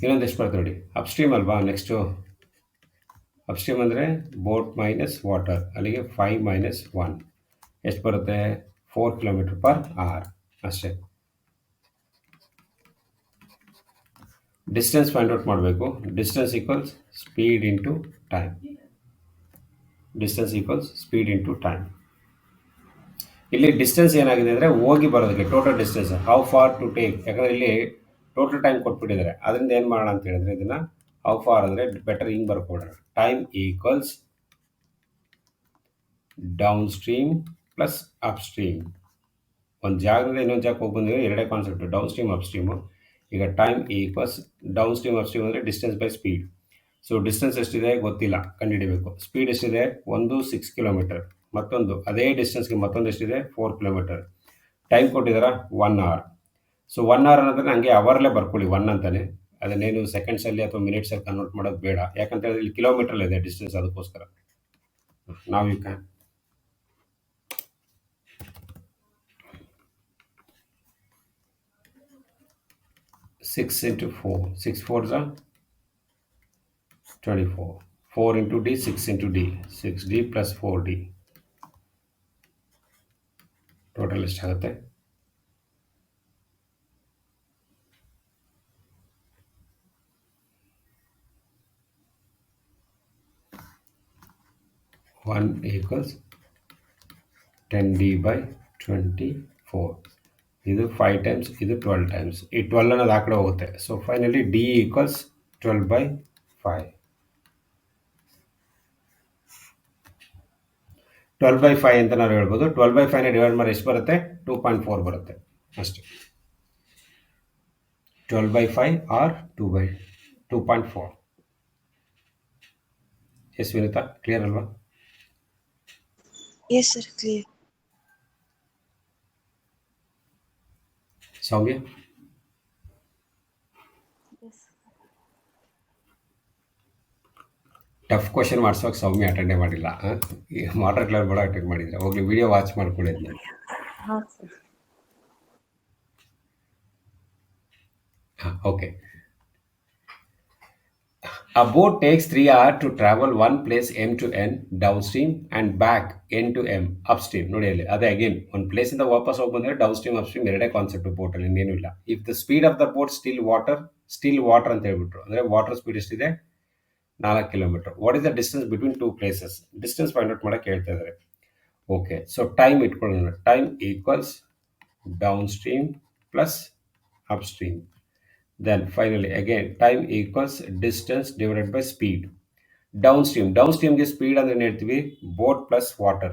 ಇನ್ನೊಂದು ಎಷ್ಟು ಬರುತ್ತೆ ನೋಡಿ, ಅಪ್ಸ್ಟ್ರೀಮ್ ಅಲ್ವಾ. ನೆಕ್ಸ್ಟು ಅಪ್ಸ್ಟ್ರೀಮ್ ಅಂದರೆ ಬೋಟ್ ಮೈನಸ್ ವಾಟರ್, ಅಲ್ಲಿಗೆ 5 - 1 ಎಷ್ಟು ಬರುತ್ತೆ? 4 km/h ಅಷ್ಟೇ. ಡಿಸ್ಟೆನ್ಸ್ ಫೈಂಡ್ ಔಟ್ ಮಾಡಬೇಕು. Distance equals speed into time. Distance equals speed into time. ಇಲ್ಲಿ ಡಿಸ್ಟೆನ್ಸ್ ಏನಾಗಿದೆ ಅಂದರೆ ಹೋಗಿ ಬರೋದಕ್ಕೆ total distance how far to take. ಯಾಕಂದರೆ ಇಲ್ಲಿ ಟೋಟಲ್ ಟೈಮ್ ಕೊಟ್ಬಿಟ್ಟಿದ್ದಾರೆ. ಅದರಿಂದ ಏನು ಮಾಡೋಣ ಅಂತ ಹೇಳಿದ್ರೆ ಇದನ್ನು ಹೌ ಫಾರ್ ಅಂದರೆ ಬೆಟರ್ ಹಿಂಗೆ ಬರ್ಕೊಡ್ರೆ time equals downstream plus upstream. ಒಂದು ಜಾಗದಿಂದ ಇನ್ನೊಂದು ಜಾಗಕ್ಕೆ ಹೋಗಿ ಬಂದರೆ ಎರಡೇ concept, downstream upstream. ಈಗ time equals downstream upstream ಅಂದರೆ distance by speed. So distance ಎಷ್ಟಿದೆ ಗೊತ್ತಿಲ್ಲ, ಕಂಡುಹಿಡಿಬೇಕು. ಸ್ಪೀಡ್ ಎಷ್ಟಿದೆ? ಒಂದು 6 km, ಮತ್ತೊಂದು ಅದೇ ಡಿಸ್ಟೆನ್ಸ್ಗೆ ಮತ್ತೊಂದು ಎಷ್ಟಿದೆ? 4 km. ಟೈಮ್ ಕೊಟ್ಟಿದ್ದಾರಾ? 1 hour. ಸೊ 1 hour ಅನ್ನೋದನ್ನ ಹಂಗೆ ಅವರ್ಲೇ ಬರ್ಕೊಳ್ಳಿ 1 ಅಂತಾನೆ. ಅದನ್ನೇನು ಸೆಕೆಂಡ್ಸಲ್ಲಿ ಅಥವಾ ಮಿನಿಟ್ಸಲ್ಲಿ ಕನ್ವರ್ಟ್ ಮಾಡೋದು ಬೇಡ, ಯಾಕಂತ ಹೇಳಿದ್ರೆ ಇಲ್ಲಿ ಕಿಲೋಮೀಟ್ರಲ್ಲಿದೆ ಡಿಸ್ಟೆನ್ಸ್, ಅದಕ್ಕೋಸ್ಕರ ನಾವು ಈಗ 6 × 4 6 4s 24. 4 × d 6 × d 6d + 4d total ಎಷ್ಟಾಗುತ್ತೆ? 1 = 10d/24. ಇದು 5 ಟೈಮ್ಸ್, ಇದು 12 ಟೈಮ್ಸ್. ಈ 12 ಅನ್ನೋದು ಆ ಕಡೆ ಹೋಗುತ್ತೆ. So finally d = 12/5. 12/5 ಅಂತ ನಾವು ಹೇಳ್ಬೋದು. 12/5ನ ಡಿವೈಡ್ ಮಾಡಿ ಎಷ್ಟು ಬರುತ್ತೆ? 2.4 ಬರುತ್ತೆ ಅಷ್ಟೇ. 12/5 ಆರ್ 2.4. ಎಸ್ ವಿನಿತಾ, ಕ್ಲಿಯರ್ ಅಲ್ವಾ? Yes, sir, clear. ಸೌಮ್ಯ, Yes. ಟಫ್ ಕ್ವಶನ್ ಮಾಡಿಸುವಾಗ ಸೌಮ್ಯ ಅಟೆಂಡೇ ಮಾಡಿಲ್ಲ. ಮಾಡರ್ ಕ್ಲರ್ ಕೂಡ ಅಟೆಂಡ್ ಮಾಡಿದ್ರೆ ಹೋಗ್ಲಿ, ವಿಡಿಯೋ ವಾಚ್ ಮಾಡ್ಕೊಳ್ಳಿ. ಹಾಂ ಸರ್. ಹಾಂ, okay. A boat takes 3 hours to travel one place M to N downstream and back N to M upstream. ನೋಡಿ ಅಲ್ಲಿ ಅದೇ ಅಗೇನ್ ಒಂದು ಪ್ಲೇಸ್ ಇಂದ ವಾಪಸ್ ಹೋಗಿ ಬಂದ್ರೆ ಡೌನ್ ಸ್ಟ್ರೀಮ್ ಅಪ್ಸ್ಟ್ರೀಮ್ ಎರಡೇ ಕಾನ್ಸೆಪ್ಟ್ ಬೋಟ್ ಅಲ್ಲಿ ಇನ್ನೇನು ಇಲ್ಲ. If the speed of the boat still water ಅಂತ ಹೇಳ್ಬಿಟ್ರು ಅಂದ್ರೆ ವಾಟರ್ ಸ್ಪೀಡ್ ಎಷ್ಟಿದೆ 4 kilometre. What is the distance between two places? Distance find out ಮಾಡಕ್ಕೆ ಹೇಳ್ತಾ ಇದ್ದಾರೆ. ಓಕೆ, ಸೊ ಟೈಮ್ ಇಟ್ಕೊಳ್ಳೋಣ. Time equals downstream plus upstream. Then finally again time equals distance divided by speed. Downstream ಗೆ speed ಅಂದ್ರೆ ಏನು ಹೇಳ್ತೀವಿ? Boat plus water.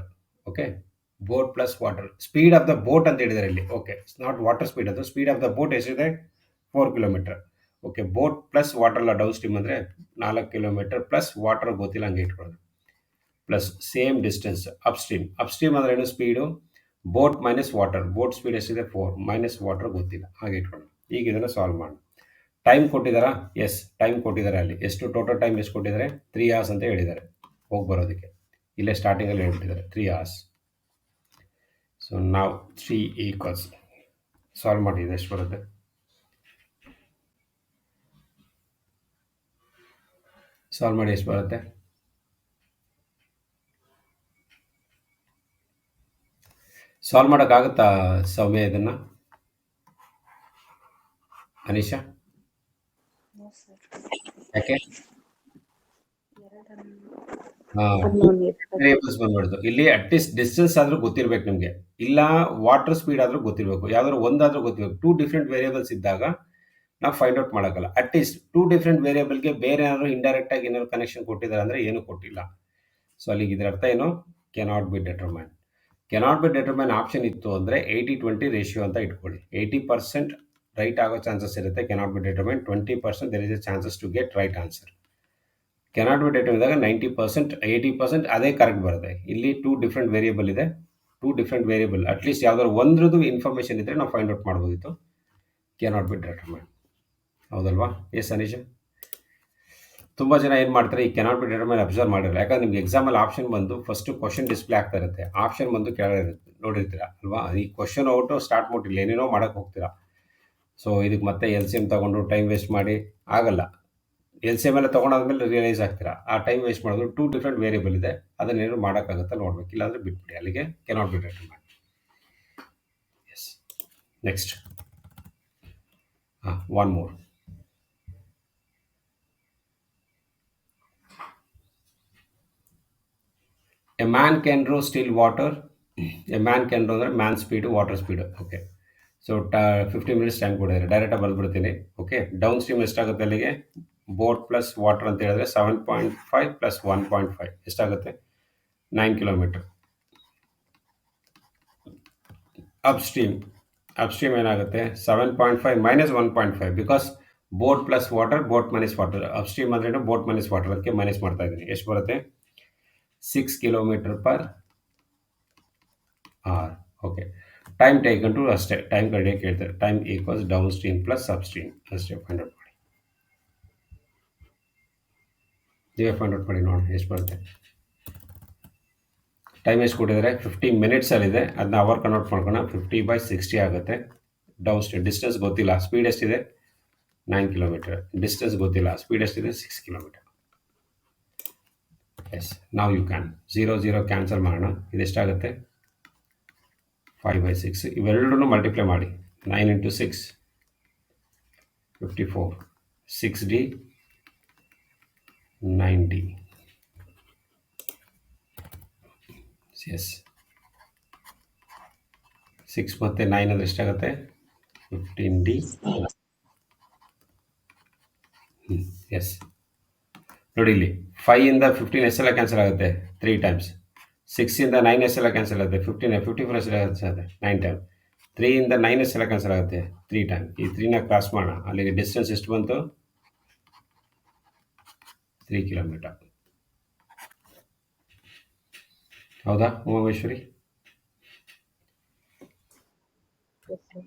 Okay, boat plus water. Speed of the boat ಅಂತ ಹೇಳಿದ್ದಾರೆ ಇಲ್ಲಿ. Okay, it's not water speed, ಅದು speed of the boat ಎಷ್ಟಿದೆ? 4 kilometre. Okay, boat plus water ಅಲ್ಲ ಡೌನ್ ಸ್ಟ್ರೀಮ್ ಅಂದರೆ 4 ಕಿಲೋಮೀಟರ್ ಪ್ಲಸ್ ವಾಟರ್ ಗೊತ್ತಿಲ್ಲ ಹಂಗೆ ಇಟ್ಕೊಳ್ಳೋದು. ಪ್ಲಸ್ ಸೇಮ್ ಡಿಸ್ಟೆನ್ಸ್ ಅಪ್ಸ್ಟ್ರೀಮ್ ಅಂದ್ರೆ ಏನು? Speed boat minus water. Boat speed ಎಷ್ಟಿದೆ? 4 ಮೈನಸ್ ವಾಟರ್ ಗೊತ್ತಿಲ್ಲ, ಹಾಗೆ ಇಟ್ಕೊಳ್ಳೋಣ. ಈಗ ಇದನ್ನು ಸಾಲ್ವ್ ಮಾಡೋಣ. ಟೈಮ್ ಕೊಟ್ಟಿದ್ದಾರಾ? ಎಸ್, ಟೈಮ್ ಕೊಟ್ಟಿದ್ದಾರೆ. ಅಲ್ಲಿ ಎಷ್ಟು ಟೋಟಲ್ ಟೈಮ್ ಎಷ್ಟು ಕೊಟ್ಟಿದ್ದಾರೆ? 3 hours ಅಂತ ಹೇಳಿದ್ದಾರೆ ಹೋಗಿ ಬರೋದಕ್ಕೆ. ಇಲ್ಲೇ ಸ್ಟಾರ್ಟಿಂಗಲ್ಲಿ ಹೇಳ್ಬಿಟ್ಟಿದ್ದಾರೆ 3 hours. ಸೊ ನಾವು 3 ಈಕ್ವಲ್ಸ್ ಸಾಲ್ವ್ ಮಾಡಿ ಎಷ್ಟು ಬರುತ್ತೆ? ಸಾಲ್ವ್ ಮಾಡಿ ಎಷ್ಟು ಬರುತ್ತೆ? ಸಾಲ್ವ್ ಮಾಡೋಕ್ಕಾಗುತ್ತಾ ಸೌಮ್ಯ ಇದನ್ನು? Anisha No, sir. ಯಾಕೆ? Unknown ವೇರಿಯೇಬಲ್ಸ್ ಬಂದ್ಬಿಡ್ತು ಇಲ್ಲಿ. ಅಟ್ಲೀಸ್ಟ್ ಡಿಸ್ಟೆನ್ಸ್ ಆದ್ರೂ ಗೊತ್ತಿರ್ಬೇಕು ನಿಮಗೆ, ಇಲ್ಲ ವಾಟರ್ ಸ್ಪೀಡ್ ಆದ್ರೂ ಗೊತ್ತಿರಬೇಕು, ಯಾವ್ದಾದ್ರು ಒಂದಾದ್ರೂ ಗೊತ್ತಿರಬೇಕು. 2 ಡಿಫ್ರೆಂಟ್ ವೇರಿಯೇಬಲ್ಸ್ ಇದ್ದಾಗ ನಾವು ಫೈಂಡ್ ಔಟ್ ಮಾಡೋಕ್ಕಲ್ಲ. ಅಟ್ಲೀಸ್ಟ್ 2 ಡಿಫ್ರೆಂಟ್ ವೇರಿಯೇಬಲ್ಗೆ ಬೇರೆ ಏನಾದ್ರು ಇಂಡೈರೆಕ್ಟ್ ಆಗಿ ಏನಾದ್ರು ಕನೆಕ್ಷನ್ ಕೊಟ್ಟಿದ್ದಾರೆ ಅಂದ್ರೆ ಏನು ಕೊಟ್ಟಿಲ್ಲ. ಸೊ ಅಲ್ಲಿಗೆ ಇದರ ಅರ್ಥ ಏನು? Cannot be determine. Cannot be determine option ಇತ್ತು ಅಂದರೆ 80-20 ರೇಷಿಯೋ ಅಂತ ಇಟ್ಕೊಳ್ಳಿ. 80% ರೈಟ್ ಆಗೋ ಚಾನ್ಸಸ್ ಇರುತ್ತೆ. Cannot be determine 20% there is a chances to get right answer. Cannot be determine ಇದ್ದಾಗ 90% 80% ಅದೇ ಕರೆಕ್ಟ್ ಬರುತ್ತೆ. ಇಲ್ಲಿ 2 ಡಿಫ್ರೆಂಟ್ ವೇರಿಯೇಬಲ್ ಇದೆ. 2 ಡಿಫ್ರೆಂಟ್ ವೇರಿಯೇಬಲ್ ಅಟ್ಲೀಸ್ಟ್ ಯಾವ್ದಾದ್ರು ಒಂದ್ರದ್ದು ಇನ್ಫಾರ್ಮೇಷನ್ ಇದ್ರೆ ನಾವು ಫೈಂಡ್ ಔಟ್ ಮಾಡ್ಬೋದಿತ್ತು. ಕೆನಾಟ್ ಬಿ ಡಿಟರ್ಮೈನ್, ಹೌದಲ್ವಾ? ಎಸ್ ಅನೀಶ್. ತುಂಬ ಜನ ಏನು ಮಾಡ್ತಾರೆ, ಈ ಕೆನಾಟ್ ಬಿ ಡಿಟರ್ಮೈನ್ ಅಬ್ಸರ್ವ್ ಮಾಡಿರಲ್ಲ. ಯಾಕಂದ್ರೆ ನಿಮ್ಗೆ ಎಕ್ಸಾಮಲ್ಲಿ ಆಪ್ಷನ್ ಬಂದು ಫಸ್ಟ್ ಕ್ವಶನ್ ಡಿಸ್ಪ್ಲೇ ಆಗ್ತಾ ಇರುತ್ತೆ, ಆಪ್ಷನ್ ಬಂದು ಕೆಳಗೆ ಇರುತ್ತೆ, ನೋಡಿರ್ತೀರಾ ಅಲ್ವಾ? ಈ ಕ್ವಶನ್ ಔಟು ಸ್ಟಾರ್ಟ್ ಮಾಡಿಲ್ಲ, ಏನೇನೋ ಮಾಡೋಕ್ಕೆ ಹೋಗ್ತೀರಾ. ಸೊ ಇದಕ್ಕೆ ಮತ್ತೆ ಎಲ್ ಸಿ ಎಮ್ ತೊಗೊಂಡು ಟೈಮ್ ವೇಸ್ಟ್ ಮಾಡಿ ಆಗಲ್ಲ. ಎಲ್ ಸಿ ಎಮ್ ಎಲ್ಲ ತೊಗೊಂಡಾದ್ಮೇಲೆ ರಿಯಲೈಸ್ ಆಗ್ತೀರಾ ಆ ಟೈಮ್ ವೇಸ್ಟ್ ಮಾಡೋದು. 2 ಡಿಫ್ರೆಂಟ್ ವೇರಿಯೇಬಲ್ ಇದೆ, ಅದನ್ನೇನು ಮಾಡೋಕ್ಕಾಗುತ್ತಾ ನೋಡ್ಬೇಕು, ಇಲ್ಲಾಂದರೆ ಬಿಟ್ಬಿಡಿ. ಅಲ್ಲಿಗೆ cannot be determine. Yes, next one more. A man can row still water. A man can row ಅಂದರೆ man speed, water speed. Okay, so 15 minutes time ಕೊಡಿದ್ದಾರೆ. ಡೈರೆಕ್ಟಾಗಿ ಬಂದ್ಬಿಡ್ತೀನಿ. ಓಕೆ, ಡೌನ್ ಸ್ಟ್ರೀಮ್ ಎಷ್ಟಾಗುತ್ತೆ ಅಲ್ಲಿಗೆ? ಬೋಟ್ ಪ್ಲಸ್ ವಾಟರ್ ಅಂತ ಹೇಳಿದ್ರೆ 7.5 plus 1.5 ಎಷ್ಟಾಗುತ್ತೆ? 9 kilometre. Upstream ಏನಾಗುತ್ತೆ? 7.5 minus 1.5 because boat plus water, boat minus water. Upstream ಅಂದ್ರೆ ಬೋಟ್ ಮೈನಸ್ ವಾಟರ್, ಅದಕ್ಕೆ ಮೈನಸ್ ಮಾಡ್ತಾ ಇದ್ದೀನಿ. ಎಷ್ಟು ಬರುತ್ತೆ? 6 kilometre per hour. Okay, time taken to ಅಷ್ಟೇ, ಟೈಮ್ ಕಡಿಯೋಕ್ಕೆ ಹೇಳ್ತಾರೆ. Time equals downstream plus upstream ಅಷ್ಟೇ. ಫೈಂಡ್ ಔಟ್ ಮಾಡಿ, ನೀವೇ ಫೈಂಡ್ ಔಟ್ ಮಾಡಿ ನೋಡಿ ಎಷ್ಟು ಬರುತ್ತೆ. ಟೈಮ್ ಎಷ್ಟು ಕೊಟ್ಟಿದ್ದಾರೆ? 15 ಮಿನಿಟ್ಸಲ್ಲಿದೆ, ಅದನ್ನ ಅವರ್ ಕನ್ವರ್ಟ್ ಮಾಡ್ಕೋಣ. 50/60 ಆಗುತ್ತೆ. ಡೌನ್ ಸ್ಟ್ರೀಮ್ ಡಿಸ್ಟೆನ್ಸ್ ಗೊತ್ತಿಲ್ಲ, ಸ್ಪೀಡ್ ಎಷ್ಟಿದೆ? 9 ಕಿಲೋಮೀಟರ್. ಡಿಸ್ಟೆನ್ಸ್ ಗೊತ್ತಿಲ್ಲ, ಸ್ಪೀಡ್ ಎಷ್ಟಿದೆ? 6 ಕಿಲೋಮೀಟರ್. ಎಸ್, ನಾವು ಯು ಕ್ಯಾನ್ 0 ಕ್ಯಾನ್ಸಲ್ ಮಾಡೋಣ. ಇದೆಷ್ಟಾಗುತ್ತೆ? 5/6. ಇವೆರಡೂ ಮಲ್ಟಿಪ್ಲೈ ಮಾಡಿ. 9 into 6 54. 6D 9D. ಎಸ್, 6 ಮತ್ತು 9 ಅಂದರೆ ಎಷ್ಟಾಗುತ್ತೆ? 15D. ಎಸ್, ನೋಡಿ ಇಲ್ಲಿ 5 ಇಂದ 15 ಎಷ್ಟೆಲ್ಲ ಕ್ಯಾನ್ಸಲ್ ಆಗುತ್ತೆ? 3 ಟೈಮ್ಸ್. 6 ಇಂದ 9 ಎಷ್ಟೆಲ್ಲ ಕ್ಯಾನ್ಸಲ್ ಆಗುತ್ತೆ? 54 ಎಷ್ಟೆಲ್ಲ ಕ್ಯಾನ್ಸಲ್ ಆಗುತ್ತೆ? 9 ಟೈಮ್. 3 ಇಂದ 9 ಎಷ್ಟೆಲ್ಲ ಕ್ಯಾನ್ಸಲ್ ಆಗುತ್ತೆ? 3 ಟೈಮ್. ಈ 3ನ ಕ್ರಾಸ್ ಮಾಡೋಣ, ಅಲ್ಲಿಗೆ ಡಿಸ್ಟೆನ್ಸ್ ಎಷ್ಟು ಬಂತು? 3 ಕಿಲೋಮೀಟರ್. ಹೌದಾ ಉಮಾಮೇಶ್ವರಿ? Yes, sir.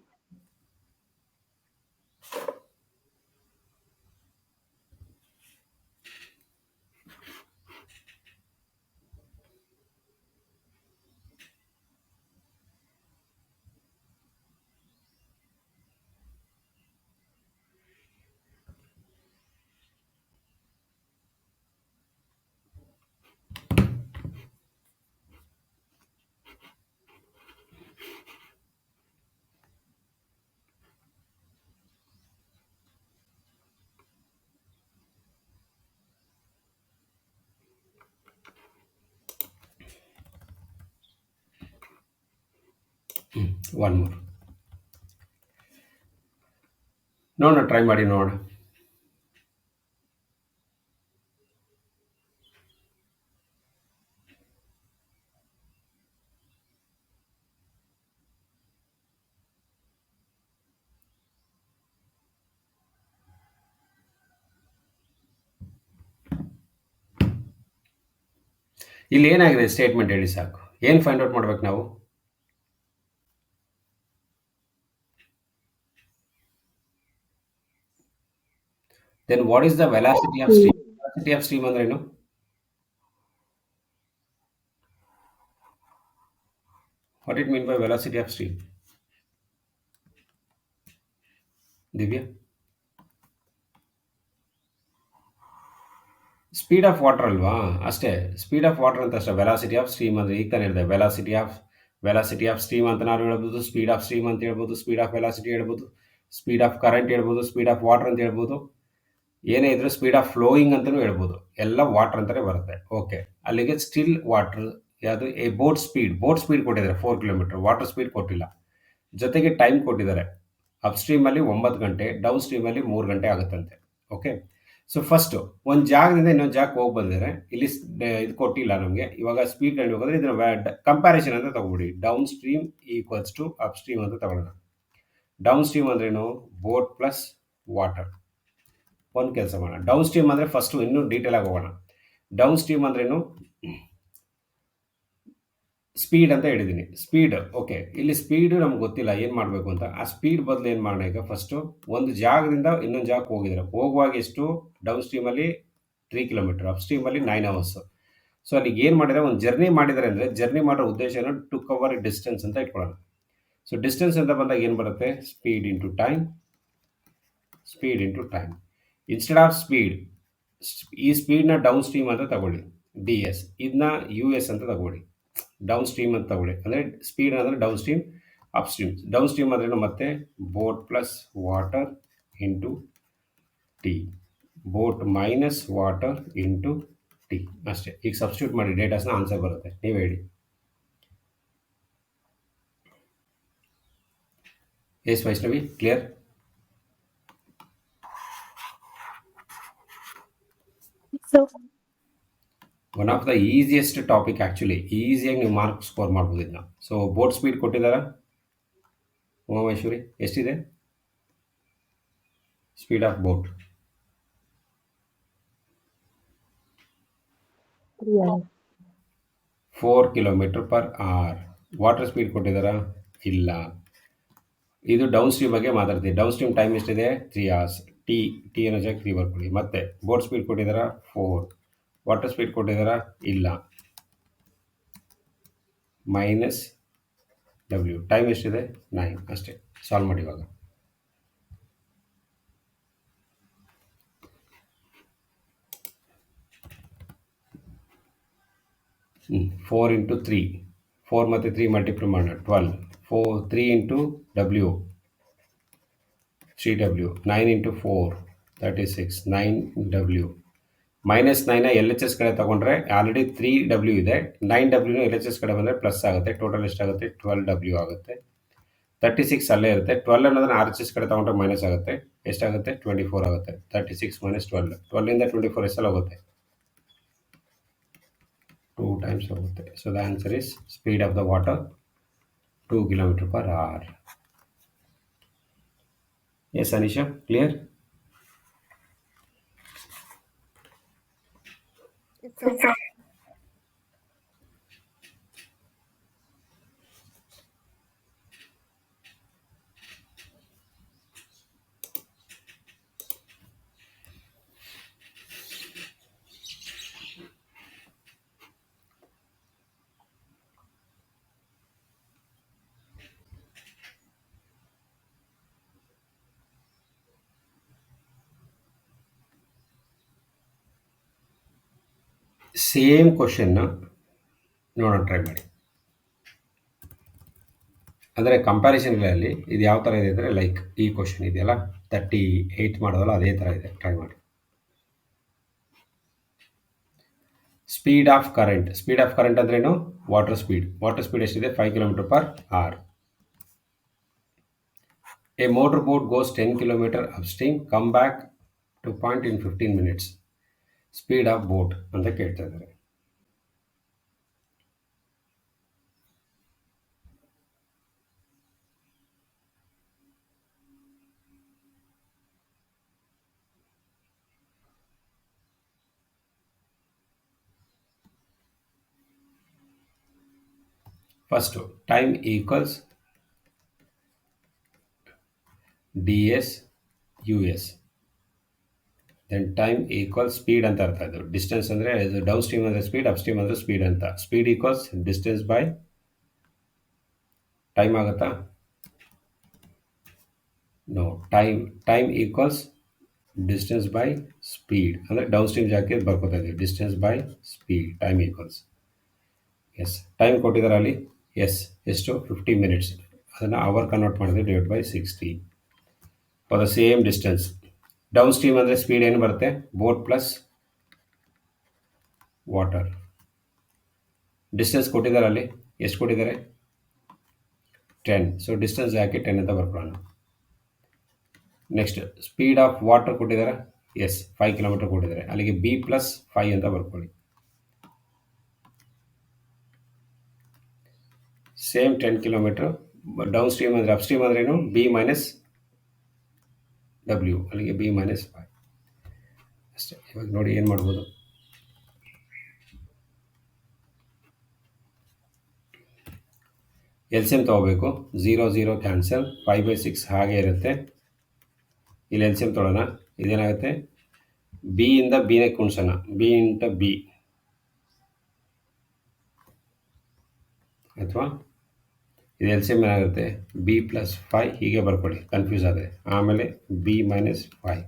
ಒನ್ ಮೂರ್ ನೋಡೋಣ, ಟ್ರೈ ಮಾಡಿ ನೋಡೋಣ. ಇಲ್ಲಿ ಏನಾಗಿದೆ ಸ್ಟೇಟ್ಮೆಂಟ್ ಹೇಳಿ ಸಾಕು. ಏನು ಫೈಂಡ್ ಔಟ್ ಮಾಡ್ಬೇಕು ನಾವು? Then what is the velocity of stream? Velocity of stream ಅಂದ್ರೇನು? What it mean by velocity of stream? Divya? Speed of water ಅಲ್ವಾ? ಅಷ್ಟೇ, ಸ್ಪೀಡ್ ಆಫ್ ವಾಟರ್ ಅಂತ ಅಷ್ಟೇ. ವೆಲಾಸಿಟಿ ಆಫ್ ಸ್ಟ್ರೀಮ್ ಅಂದರೆ ಈಗ ತಾನೇ ಹೇಳಿದೆ, ವೆಲಾಸಿಟಿ ಆಫ್ ಸ್ಟ್ರೀಮ್ ಅಂತ ನಾವು ಹೇಳ್ಬೋದು, ಸ್ಪೀಡ್ ಆಫ್ ಸ್ಟ್ರೀಮ್ ಅಂತ ಹೇಳ್ಬೋದು, ಸ್ಪೀಡ್ ಆಫ್ ವೆಲಾಸಿಟಿ ಹೇಳ್ಬೋದು, ಸ್ಪೀಡ್ ಆಫ್ ಕರೆಂಟ್ ಹೇಳ್ಬೋದು, ಸ್ಪೀಡ್ ಆಫ್ ವಾಟರ್ ಅಂತ ಹೇಳ್ಬೋದು, ಏನೇ ಇದ್ರೂ ಸ್ಪೀಡ್ ಆಫ್ ಫ್ಲೋಯಿಂಗ್ ಅಂತಲೂ ಹೇಳ್ಬೋದು. ಎಲ್ಲ ವಾಟರ್ ಅಂತಲೇ ಬರುತ್ತೆ. ಓಕೆ, ಅಲ್ಲಿಗೆ ಸ್ಟಿಲ್ ವಾಟರ್ ಯಾವುದು? ಬೋಟ್ ಸ್ಪೀಡ್ ಕೊಟ್ಟಿದ್ದಾರೆ 4 ಕಿಲೋಮೀಟರ್, ವಾಟರ್ ಸ್ಪೀಡ್ ಕೊಟ್ಟಿಲ್ಲ. ಜೊತೆಗೆ ಟೈಮ್ ಕೊಟ್ಟಿದ್ದಾರೆ. ಅಪ್ ಸ್ಟ್ರೀಮಲ್ಲಿ 9 ಗಂಟೆ, ಡೌನ್ ಸ್ಟ್ರೀಮಲ್ಲಿ 3 ಗಂಟೆ ಆಗುತ್ತಂತೆ. ಓಕೆ, ಸೊ ಫಸ್ಟು ಒಂದು ಜಾಗದಿಂದ ಇನ್ನೊಂದು ಜಾಗಕ್ಕೆ ಹೋಗಿ ಬಂದಿದ್ದಾರೆ. ಇಲ್ಲಿ ಇದು ಕೊಟ್ಟಿಲ್ಲ ನಮಗೆ. ಇವಾಗ ಸ್ಪೀಡ್ ಕಂಡು ಹೋಗೋದ್ರೆ ಇದನ್ನು ಕಂಪ್ಯಾರಿಸನ್ ಅಂತ ತಗೊಬಿಡಿ. Downstream equals to upstream ಅಂತ ತಗೊಳ್ಳೋಣ. ಡೌನ್ ಸ್ಟ್ರೀಮ್ ಅಂದ್ರೇನು? Boat plus water. ಒಂದು ಕೆಲಸ ಮಾಡೋಣ, ಡೌನ್ ಸ್ಟ್ರೀಮ್ ಅಂದರೆ ಫಸ್ಟು ಇನ್ನೂ ಡೀಟೇಲ್ ಆಗಿ ಹೋಗೋಣ. ಡೌನ್ ಸ್ಟ್ರೀಮ್ ಅಂದ್ರೇನು? ಸ್ಪೀಡ್ ಅಂತ ಹೇಳಿದ್ದೀನಿ. ಸ್ಪೀಡ್, ಓಕೆ, ಇಲ್ಲಿ ಸ್ಪೀಡ್ ನಮ್ಗೆ ಗೊತ್ತಿಲ್ಲ ಏನು ಮಾಡಬೇಕು ಅಂತ. ಆ ಸ್ಪೀಡ್ ಬದಲು ಏನು ಮಾಡೋಣ ಈಗ? ಫಸ್ಟು ಒಂದು ಜಾಗದಿಂದ ಇನ್ನೊಂದು ಜಾಗಕ್ಕೆ ಹೋಗಿದ್ದಾರೆ. ಹೋಗುವಾಗ ಎಷ್ಟು? ಡೌನ್ ಸ್ಟ್ರೀಮಲ್ಲಿ 3 ಕಿಲೋಮೀಟರ್, ಅಪ್ ಸ್ಟ್ರೀಮಲ್ಲಿ 9 ಅವರ್ಸ್. ಸೊ ಅಲ್ಲಿಗೆ ಏನು ಮಾಡಿದರೆ, ಒಂದು ಜರ್ನಿ ಮಾಡಿದ್ದಾರೆ ಅಂದರೆ ಜರ್ನಿ ಮಾಡೋ ಉದ್ದೇಶನ ಟು ಕವರ್ ಡಿಸ್ಟೆನ್ಸ್ ಅಂತ ಇಟ್ಕೊಳ್ಳೋಣ. ಸೊ ಡಿಸ್ಟೆನ್ಸ್ ಅಂತ ಬಂದಾಗ ಏನು ಬರುತ್ತೆ? Speed into time. Instead of speed, ಈ ಸ್ಪೀಡ್ನ ಡೌನ್ ಸ್ಟ್ರೀಮ್ ಅಂತ ತಗೊಳ್ಳಿ, ಡಿ ಎಸ್. ಇದನ್ನ ಯು ಎಸ್ ಅಂತ ತಗೊಳ್ಳಿ, ಡೌನ್ ಸ್ಟ್ರೀಮ್ ಅಂತ ತಗೊಳ್ಳಿ. ಅಂದರೆ ಸ್ಪೀಡ್ ಅಂದರೆ downstream, upstream. Downstream ಅಂದ್ರೇನು? ಮತ್ತೆ boat plus water into T, boat minus water into T, ಅಷ್ಟೇ. ಈಗ ಸಬ್ಸ್ಟಿಟ್ಯೂಟ್ ಮಾಡಿ ಡೇಟಾಸ್ನ, ಆನ್ಸರ್ ಬರುತ್ತೆ. ನೀವು ಹೇಳಿ. Yes Vaishnavi, clear? One of the easiest topic actually. ಈಸಿಯಾಗಿ ನೀವು ಮಾರ್ಕ್ ಸ್ಕೋರ್ ಮಾಡ್ಬೋದು ಇದನ್ನ. ಸೊ ಬೋಟ್ ಸ್ಪೀಡ್ ಕೊಟ್ಟಿದ್ದಾರಾ ಉಮಾಮೇಶ್ವರಿ? ಎಷ್ಟಿದೆ speed of boat? 4 km/h. Water speed ಕೊಟ್ಟಿದ್ದಾರಾ? ಇಲ್ಲ. ಇದು ಡೌನ್ ಸ್ಟ್ರೀಮ್ ಬಗ್ಗೆ ಮಾತಾಡ್ತೀವಿ. ಡೌನ್ ಸ್ಟ್ರೀಮ್ ಟೈಮ್ ಎಷ್ಟಿದೆ? 3 hours. ಟಿ ಅನ್ನೋ ಜಾಗ 3 ಬರ್ಕೊಳ್ಳಿ. ಮತ್ತೆ ಬೋಟ್ ಸ್ಪೀಡ್ ಕೊಟ್ಟಿದ್ದಾರಾ? 4. ವಾಟರ್ ಸ್ಪೀಡ್ ಕೊಟ್ಟಿದ್ದಾರಾ? ಇಲ್ಲ. Minus W. ಟೈಮ್ ಎಷ್ಟಿದೆ? 9. ಅಷ್ಟೇ. ಸಾಲ್ವ್ ಮಾಡಿ ಇವಾಗ. ಫೋರ್ ಇಂಟು 3, 4 ಮತ್ತು 3 ಮಲ್ಟಿಪ್ಲೈ ಮಾಡೋಣ, 12. 3 into W, 3W. 9 into 4, 36. 9W. Minus 9ನ ಎಲ್ ಎಚ್ ಎಸ್ ಕಡೆ ತೊಗೊಂಡ್ರೆ ಆಲ್ರೆಡಿ 3W ಇದೆ. 9W ಎಲ್ ಎಚ್ ಎಸ್ ಕಡೆ ಬಂದರೆ ಪ್ಲಸ್ ಆಗುತ್ತೆ. ಟೋಟಲ್ ಎಷ್ಟಾಗುತ್ತೆ? 12W ಆಗುತ್ತೆ. 36 ಅಲ್ಲೇ ಇರುತ್ತೆ. 12 ಅನ್ನೋದನ್ನ ಆರ್ ಎಚ್ ಎಸ್ ಕಡೆ ತೊಗೊಂಡ್ರೆ ಮೈನಸ್ ಆಗುತ್ತೆ. ಎಷ್ಟಾಗುತ್ತೆ? 24 ಆಗುತ್ತೆ. 36 ಮೈನಸ್ 12. 12ಇಂದ 24 ಎಷ್ಟಲ್ಲಿ ಹೋಗುತ್ತೆ? 2 times ಹೋಗುತ್ತೆ. So the answer is speed of the water 2 km/h. Yes Anisha, clear? Same ಕ್ವಶನ್ನ ನೋಡೋಣ, ಟ್ರೈ ಮಾಡಿ. ಅಂದರೆ ಕಂಪ್ಯಾರಿಸನ್ಗಳಲ್ಲಿ ಇದು ಯಾವ ಥರ ಇದೆ ಅಂದರೆ, ಲೈಕ್ ಈ ಕ್ವಶನ್ ಇದೆಯಲ್ಲ 38 ಮಾಡೋದಲ್ಲ, ಅದೇ ಥರ ಇದೆ. ಟ್ರೈ ಮಾಡಿ. ಸ್ಪೀಡ್ ಆಫ್ ಕರೆಂಟ್ ಅಂದ್ರೇನು? ವಾಟರ್ ಸ್ಪೀಡ್ ಎಷ್ಟಿದೆ? 5 km/h. A motorboat goes 10 kilometer upstream, come back to point in 15 minutes. Speed of boat ಅಂತ ಕೇಳ್ತಾ ಇದ್ದಾರೆ. First, time equals ds us. Then time equals speed ಅಂತ ಅರ್ಥ ಇದು. ಡಿಸ್ಟೆನ್ಸ್ ಅಂದರೆ ಡೌನ್ ಸ್ಟ್ರೀಮ್ ಅಂದರೆ ಸ್ಪೀಡ್, ಅಪ್ ಸ್ಟ್ರೀಮ್ ಅಂದರೆ ಸ್ಪೀಡ್ ಅಂತ. Speed equals distance by time ಆಗುತ್ತಾ? No, time equals distance by speed. ಅಂದರೆ ಡೌನ್ ಸ್ಟ್ರೀಮ್ ಜಾಕೆ ಬರ್ಕೋತಾ ಇದ್ದೀವಿ. Distance by speed time equals. Yes, time ಕೊಟ್ಟಿದ್ದಾರೆ ಅಲ್ಲಿ. ಎಸ್, ಎಷ್ಟು? 50 ಮಿನಿಟ್ಸ್. ಅದನ್ನು ಅವರ್ ಕನ್ವರ್ಟ್ ಮಾಡಿದ್ರೆ divide by 60 for the same distance. Downstream ಅಂದರೆ ಸ್ಪೀಡ್ ಏನು ಬರುತ್ತೆ? Boat plus water. ಡಿಸ್ಟೆನ್ಸ್ ಕೊಟ್ಟಿದ್ದಾರೆ ಅಲ್ಲಿ. ಎಷ್ಟು ಕೊಟ್ಟಿದ್ದಾರೆ? 10. ಸೊ ಡಿಸ್ಟೆನ್ಸ್ ಯಾಕೆ 10 ಅಂತ ಬರ್ಕೊಳ್ಳೋಣ. ನೆಕ್ಸ್ಟ್, ಸ್ಪೀಡ್ ಆಫ್ ವಾಟರ್ ಕೊಟ್ಟಿದ್ದಾರೆ. ಎಸ್, 5 ಕಿಲೋಮೀಟರ್ ಕೊಟ್ಟಿದ್ದಾರೆ. ಅಲ್ಲಿಗೆ ಬಿ ಪ್ಲಸ್ 5 ಅಂತ ಬರ್ಕೊಳ್ಳಿ. Same 10 kilometre. ಡೌನ್ ಸ್ಟ್ರೀಮ್ ಅಂದರೆ ಅಪ್ ಸ್ಟ್ರೀಮ್ ಅಂದ್ರೆ ಏನು? B minus W. ಅಲ್ಲಿಗೆ ಬಿ ಮೈನಸ್ 5 ಅಷ್ಟೇ. ಇವಾಗ ನೋಡಿ ಏನು ಮಾಡ್ಬೋದು. ಎಲ್ಸಿಎಮ್ ತೊಗೋಬೇಕು. 0 0 ಕ್ಯಾನ್ಸಲ್, 5/6 ಹಾಗೆ ಇರುತ್ತೆ. ಇಲ್ಲಿ ಎಲ್ಸಿಎಮ್ ತೊಗೊಳ್ಳೋಣ. ಇದೇನಾಗುತ್ತೆ? ಬಿ ಇಂದ ಬಿನೇ ಕುಣ್ಸೋಣ. ಬಿ ಇಂಟ ಬಿ ಅಥವಾ ಇದು ಎಲ್ಸಿಎಮ್ ಏನಾಗುತ್ತೆ? ಬಿ ಪ್ಲಸ್ 5 ಹೀಗೆ ಬರ್ಕೊಳ್ಳಿ, ಕನ್ಫ್ಯೂಸ್ ಆದರೆ. ಆಮೇಲೆ ಬಿ ಮೈನಸ್ 5,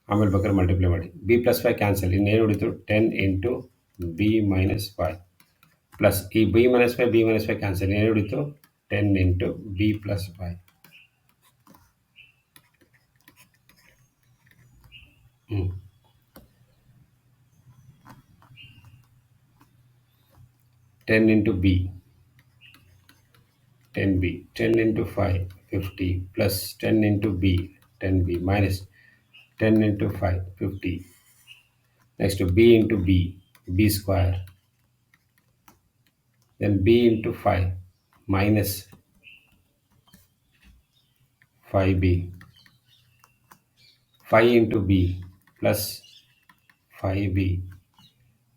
ಆಮೇಲೆ ಬೇಕಾದ್ರೆ ಮಲ್ಟಿಪ್ಲೈ ಮಾಡಿ. B plus 5 cancel. ಇನ್ನೇನು ಉಳಿತು? 10 ಇಂಟು ಬಿ ಮೈನಸ್ 5 ಪ್ಲಸ್ ಈ ಬಿ ಮೈನಸ್ 5 ಕ್ಯಾನ್ಸಲ್. ಏನು ಉಳಿತು? 10 into B plus 5. 10 into b, 10b, 10 into 5, 50, plus 10 into b, 10b, minus 10 into 5, 50. Next, b into b, b square. Then b into 5, minus 5b. 5 into b, plus 5b,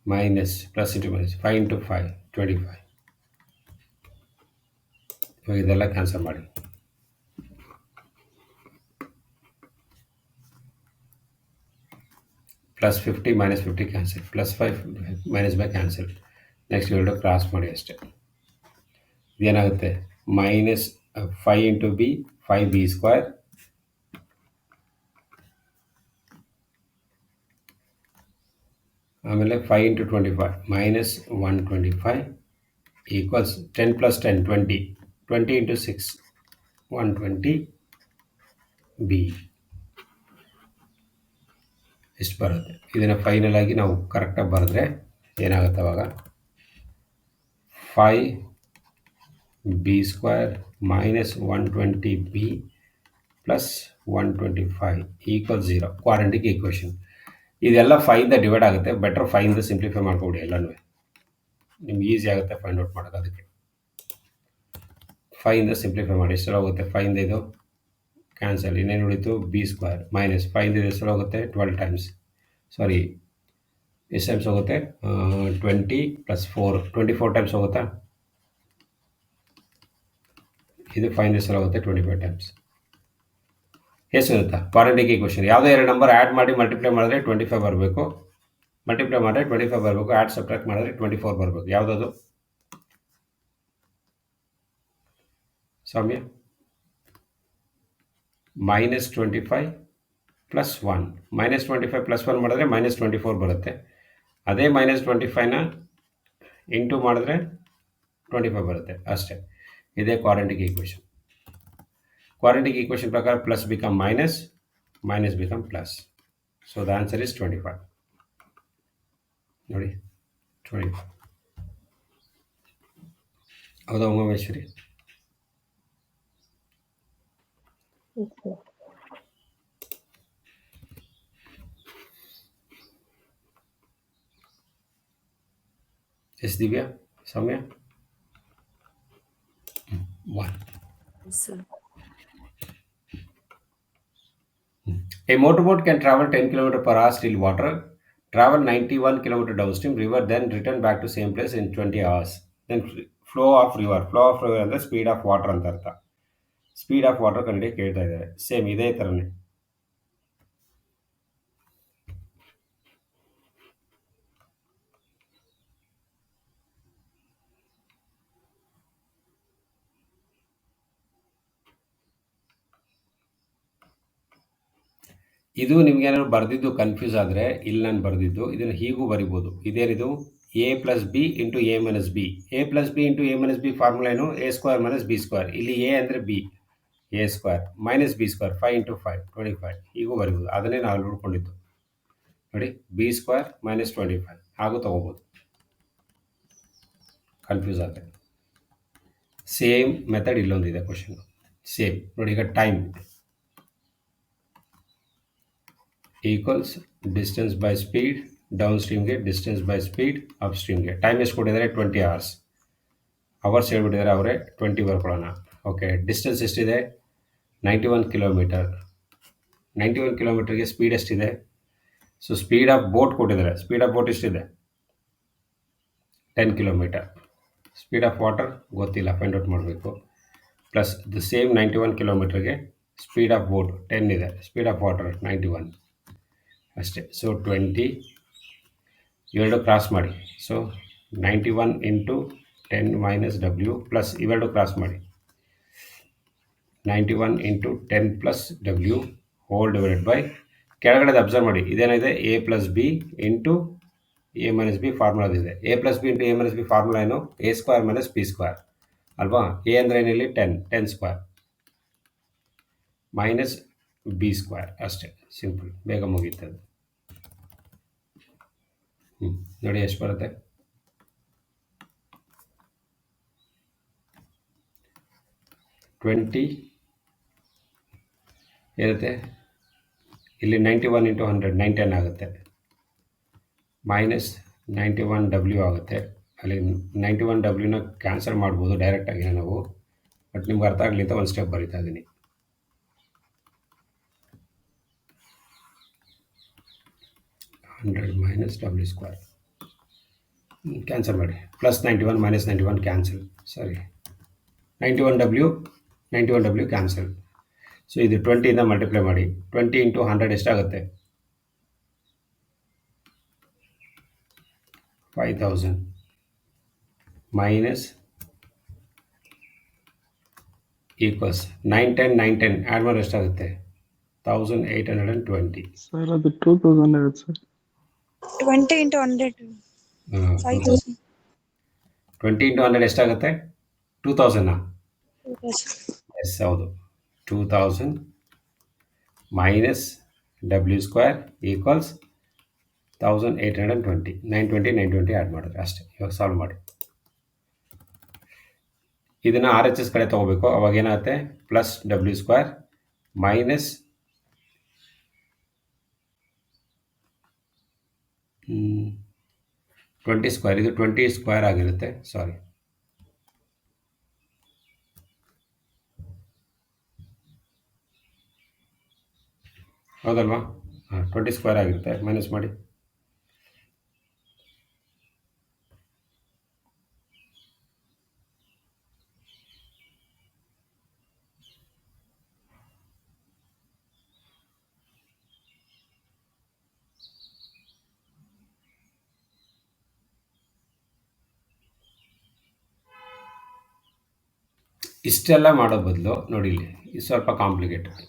minus, plus into minus, 5 into 5, 25. ಇವಾಗ ಇದೆಲ್ಲ cancel ಮಾಡಿ. Plus 50 minus 50 cancel, plus 5 minus by cancel. Next ಎರಡು cross ಮಾಡಿ ಅಷ್ಟೇ. ಇದೇನಾಗುತ್ತೆ? Minus 5 into B, 5b square, ಆಮೇಲೆ 5 ಇಂಟು 25 minus 125 equals 10 plus 10 20, 20 into 6 120 B. ಎಷ್ಟು ಬರುತ್ತೆ? ಇದನ್ನು ಫೈನಲ್ ಆಗಿ ನಾವು ಕರೆಕ್ಟಾಗಿ ಬರೆದ್ರೆ ಏನಾಗುತ್ತೆ ಅವಾಗ? 5b square minus 120b plus 125 equal 0. Quadratic equation. ಇದೆಲ್ಲ 5ಇಂದ ಡಿವೈಡ್ ಆಗುತ್ತೆ. ಬೆಟರ್ 5ಇಂದ ಸಿಂಪ್ಲಿಫೈ ಮಾಡ್ಕೊಬಿಡಿ ಎಲ್ಲನೂ. ನಿಮ್ಗೆ ಈಸಿ ಆಗುತ್ತೆ ಫೈಂಡ್ ಔಟ್ ಮಾಡೋದು. ಅದಕ್ಕೆ 5ಇಂದ ಸಿಂಪ್ಲಿಫೈ ಮಾಡಿ. ಎಷ್ಟು ಹೋಗುತ್ತೆ? 5ಇಂದ ಇದು ಕ್ಯಾನ್ಸಲ್. ಇನ್ನೇನು ಉಳಿತು? ಬಿ ಸ್ಕ್ವೇರ್ ಮೈನಸ್ 5ಇಂದ ಇದು ಎಷ್ಟು ಹೋಗುತ್ತೆ? 12 ಟೈಮ್ಸ್. ಸಾರಿ, ಎಷ್ಟು ಟೈಮ್ಸ್ ಹೋಗುತ್ತೆ? 20 ಪ್ಲಸ್ 4, 24 ಟೈಮ್ಸ್ ಹೋಗುತ್ತಾ? ಇದು 5ಇಂದ ಎಷ್ಟು ಹೋಗುತ್ತೆ? 25 ಟೈಮ್ಸ್. ಎಷ್ಟು ಇರುತ್ತಾ? Quadratic equation. ಯಾವುದೋ ಎರಡು ನಂಬರ್ ಆ್ಯಡ್ ಮಾಡಿ ಮಲ್ಟಿಪ್ಲೈ ಮಾಡಿದ್ರೆ 25 ಬರಬೇಕು. ಮಲ್ಟಿಪ್ಲೈ ಮಾಡಿದ್ರೆ 25 ಬರಬೇಕು. ಆ್ಯಡ್ ಸಬ್ಟ್ರಾಕ್ಟ್ ಮಾಡಿದ್ರೆ 24 ಬರಬೇಕು. ಯಾವುದದು Soumya? Minus 25 plus 1. Minus 25 plus 1 ಮಾಡಿದ್ರೆ ಮೈನಸ್ 24 ಬರುತ್ತೆ. ಅದೇ ಮೈನಸ್ 25ನ ಇಂಟು ಮಾಡಿದ್ರೆ 25 ಬರುತ್ತೆ ಅಷ್ಟೇ. ಇದೇ ಕ್ವಾಡ್ರಾಟಿಕ್ ಈಕ್ವೇಷನ್. ಕ್ವಾಡ್ರಾಟಿಕ್ ಈಕ್ವೇಷನ್ ಪ್ರಕಾರ plus become minus, minus become plus. So the answer is 25. ನೋಡಿ 25. ಹೌದಾ ಉಮಾಮೇಶ್ವರಿ? Yes, sir. S Divya Soumya 1. Yes, sir. A motorboat can travel 10 km per hour still water, travel 91 km downstream river, then return back to same place in 20 hours. Then flow of river. Flow of river ಅಂದರೆ speed of water ಅಂತ ಅರ್ಥ. Speed of water ಕಂಡು ಕೇಳ್ತಾ ಇದ್ದಾರೆ. Same ಇದೇ ಥರನೇ. ಇದು ನಿಮ್ಗೆ ಏನಾದ್ರು ಬರೆದಿದ್ದು ಕನ್ಫ್ಯೂಸ್ ಆದರೆ ಇಲ್ಲಿ ನಾನು ಬರೆದಿದ್ದು ಇದನ್ನು ಹೀಗೂ ಬರಿಬೋದು. ಇದೇನಿದು A plus B into A minus B. A plus B into A minus B formula ಏನು? A square minus B square. ಇಲ್ಲಿ ಎ ಅಂದರೆ B, A square minus B square 5 into 5 25 ಹೀಗೂ ಬರಿಬೋದು. ಅದನ್ನೇ ನಾವು ನೋಡ್ಕೊಂಡಿದ್ದು ನೋಡಿ, ಬಿ ಸ್ಕ್ವೇರ್ ಮೈನಸ್ 25 ಹಾಗೂ ತೊಗೋಬೋದು ಕನ್ಫ್ಯೂಸ್ ಆದರೆ. ಸೇಮ್ ಮೆಥಡ್ ಇಲ್ಲೊಂದಿದೆ ಕ್ವಶನ್ ಸೇಮ್ ನೋಡಿ. ಈಗ time equals distance by speed, ಡೌನ್ ಸ್ಟ್ರೀಮ್ಗೆ ಡಿಸ್ಟೆನ್ಸ್ ಬೈ ಸ್ಪೀಡ್, ಅಪ್ ಸ್ಟ್ರೀಮ್ಗೆ. ಟೈಮ್ ಎಷ್ಟು ಕೊಟ್ಟಿದ್ದಾರೆ? 20 hours. ಅವರ್ಸ್ ಹೇಳ್ಬಿಟ್ಟಿದ್ದಾರೆ ಅವರೇ, 20 ಬರ್ಕೊಳ್ಳೋಣ. ಓಕೆ, ಡಿಸ್ಟೆನ್ಸ್ ಎಷ್ಟಿದೆ? 91 ಕಿಲೋಮೀಟರ್. 91 ಕಿಲೋಮೀಟರ್ಗೆ ಸ್ಪೀಡ್ ಎಷ್ಟಿದೆ? ಸೊ ಸ್ಪೀಡ್ ಆಫ್ ಬೋಟ್ ಕೊಟ್ಟಿದ್ದಾರೆ. ಸ್ಪೀಡ್ ಆಫ್ ಬೋಟ್ ಎಷ್ಟಿದೆ? 10 ಕಿಲೋಮೀಟರ್. ಸ್ಪೀಡ್ ಆಫ್ ವಾಟರ್ ಗೊತ್ತಿಲ್ಲ, ಫೈಂಡ್ ಔಟ್ ಮಾಡಬೇಕು. ಪ್ಲಸ್ ದ ಸೇಮ್ 91 ಕಿಲೋಮೀಟರ್ಗೆ ಸ್ಪೀಡ್ ಆಫ್ ಬೋಟ್ 10 ಇದೆ, ಸ್ಪೀಡ್ ಆಫ್ ವಾಟರ್ 91 ಅಷ್ಟೇ. ಸೊ 20 ಇವೆರಡು ಕ್ರಾಸ್ ಮಾಡಿ. So 91 into 10 minus W plus ಇವೆರಡು ಕ್ರಾಸ್ ಮಾಡಿ 91 into 10 plus W whole divided by ಕೆಳಗಡೆ ಅಬ್ಸರ್ವ್ ಮಾಡಿ. ಇದೇನಿದೆ? A plus B into A minus B ಫಾರ್ಮುಲಾದಿದೆ. A plus B into A minus B formula ಏನು? A square minus B square ಅಲ್ವಾ? A ಅಂದರೆ ಏನಿಲ್ಲಿ 10 ಸ್ಕ್ವೇರ್ ಮೈನಸ್ ಬಿ ಸ್ಕ್ವೇರ್ ಅಷ್ಟೇ. Simple, ಬೇಗ ಮುಗೀತದೆ. ನೋಡಿ ಎಷ್ಟು ಬರುತ್ತೆ? 20 ಇರುತ್ತೆ. ಇಲ್ಲಿ 91 ಇಂಟು 100 910 ಆಗುತ್ತೆ. ಮೈನಸ್ 91 ಡಬ್ಲ್ಯೂ ಆಗುತ್ತೆ. ಅಲ್ಲಿ 91 ಡಬ್ಲ್ಯೂನ ಕ್ಯಾನ್ಸಲ್ ಮಾಡ್ಬೋದು ಡೈರೆಕ್ಟಾಗಿ ನಾವು, ಬಟ್ ನಿಮ್ಗೆ ಅರ್ಥ ಆಗಲಿ ಅಂತ ಒಂದು ಸ್ಟೆಪ್ ಬರಿತಾ ಇದ್ದೀನಿ. 100 ಮೈನಸ್ ಡಬ್ಲ್ಯೂ ಸ್ಕ್ವೇರ್ ಕ್ಯಾನ್ಸಲ್ ಮಾಡಿ. Plus 91 minus 91 cancel. Sorry, 91 W cancel. So ಇದು 20ಇಂದ ಮಲ್ಟಿಪ್ಲೈ ಮಾಡಿ. 20 ಇಂಟು 100 ಎಷ್ಟಾಗುತ್ತೆ? 5000 ಮೈನಸ್ ಈಕ್ವಲ್ಸ್ 910 ಆ್ಯಡ್ ಮಾಡಿ ಎಷ್ಟಾಗುತ್ತೆ? 1820. ಸರ್ ಅದು 2000 ಆಗುತ್ತೆ ಸರ್. 20 into 100. 5000. 20 ಇಂಟು 100 ಎಷ್ಟಾಗುತ್ತೆ? 2000. ಎಸ್ ಹೌದು, 2000 minus W square equals 1820. 920 add ಮಾಡಿದ್ರೆ ಅಷ್ಟೇ. ಇವಾಗ ಸಾಲ್ವ್ ಮಾಡಿ. ಇದನ್ನು ಆರ್ ಎಚ್ ಎಸ್ ಕಡೆ ತೊಗೋಬೇಕು. ಅವಾಗ ಏನಾಗುತ್ತೆ? Plus W square minus 20 square. ಇದು 20 ಸ್ಕ್ವೇರ್ ಆಗಿರುತ್ತೆ. ಸಾರಿ, ಹೌದಲ್ವಾ? 20 ಸ್ಕ್ವೇರ್ ಆಗಿರುತ್ತೆ. ಮೈನಸ್ ಮಾಡಿ. ಇಷ್ಟೆಲ್ಲ ಮಾಡೋ ಬದಲು ನೋಡಿ, ಇಲ್ಲಿ ಇದು ಸ್ವಲ್ಪ ಕಾಂಪ್ಲಿಕೇಟೆಡ್.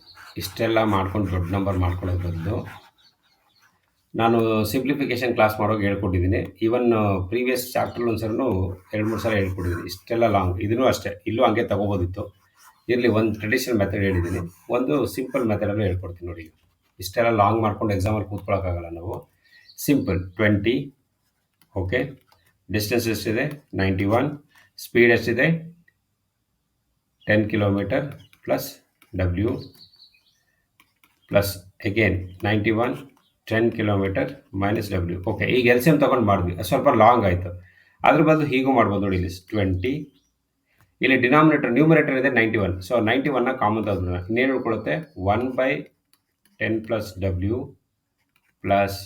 ಇಷ್ಟೆಲ್ಲ ಮಾಡ್ಕೊಂಡು ದೊಡ್ಡ ನಂಬರ್ ಮಾಡ್ಕೊಳ್ಳೋದು ಬದಲು ನಾನು ಸಿಂಪ್ಲಿಫಿಕೇಷನ್ ಕ್ಲಾಸ್ ಮಾಡೋಕೆ ಹೇಳ್ಕೊಟ್ಟಿದ್ದೀನಿ. ಈವನ್ ಪ್ರೀವಿಯಸ್ ಚಾಪ್ಟರ್ ಒಂದ್ಸರೂ 2-3 ಸಲ ಹೇಳ್ಕೊಟ್ಟಿದ್ದೀನಿ. ಇಷ್ಟೆಲ್ಲ ಲಾಂಗ್ ಇದೂ ಅಷ್ಟೇ, ಇಲ್ಲೂ ಹಂಗೆ ತೊಗೋಬೋದಿತ್ತು. ಇರಲಿ, ಒಂದು ಟ್ರೆಡಿಷನಲ್ ಮೆಥಡ್ ಹೇಳಿದ್ದೀನಿ, ಒಂದು ಸಿಂಪಲ್ ಮೆಥಡಲ್ಲೂ ಹೇಳ್ಕೊಡ್ತೀನಿ ನೋಡಿ. ಇಷ್ಟೆಲ್ಲ ಲಾಂಗ್ ಮಾಡ್ಕೊಂಡು ಎಕ್ಸಾಮಲ್ಲಿ ಕೂತ್ಕೊಳ್ಳೋಕ್ಕಾಗಲ್ಲ ನಾವು. ಸಿಂಪಲ್ 20. ಓಕೆ, ಡಿಸ್ಟೆನ್ಸ್ ಎಷ್ಟಿದೆ? 91. ಸ್ಪೀಡ್ ಎಷ್ಟಿದೆ? 10 kilometre plus W plus again 91 10 kilometre minus W. Okay, ಈಗ ಎಲ್ ಸಿ ಎಮ್ ತೊಗೊಂಡು ಮಾಡಿದ್ವಿ, ಅದು ಸ್ವಲ್ಪ ಲಾಂಗ್ ಆಯಿತು. ಅದ್ರ ಬದಲು ಹೀಗೂ ಮಾಡ್ಬೋದು ನೋಡಿ, ಇಲ್ಲಿ 20, ಇಲ್ಲಿ ಡಿನಾಮಿನೇಟರ್ ನ್ಯೂಮರೇಟರ್ ಇದೆ 91, ಸೊ 91ನ ಕಾಮನ್ ತೆಗೆದ್ಬಿಡೋಣ. ಇನ್ನೇನು ಉಳ್ಕೊಳ್ಳುತ್ತೆ 1/10 plus W plus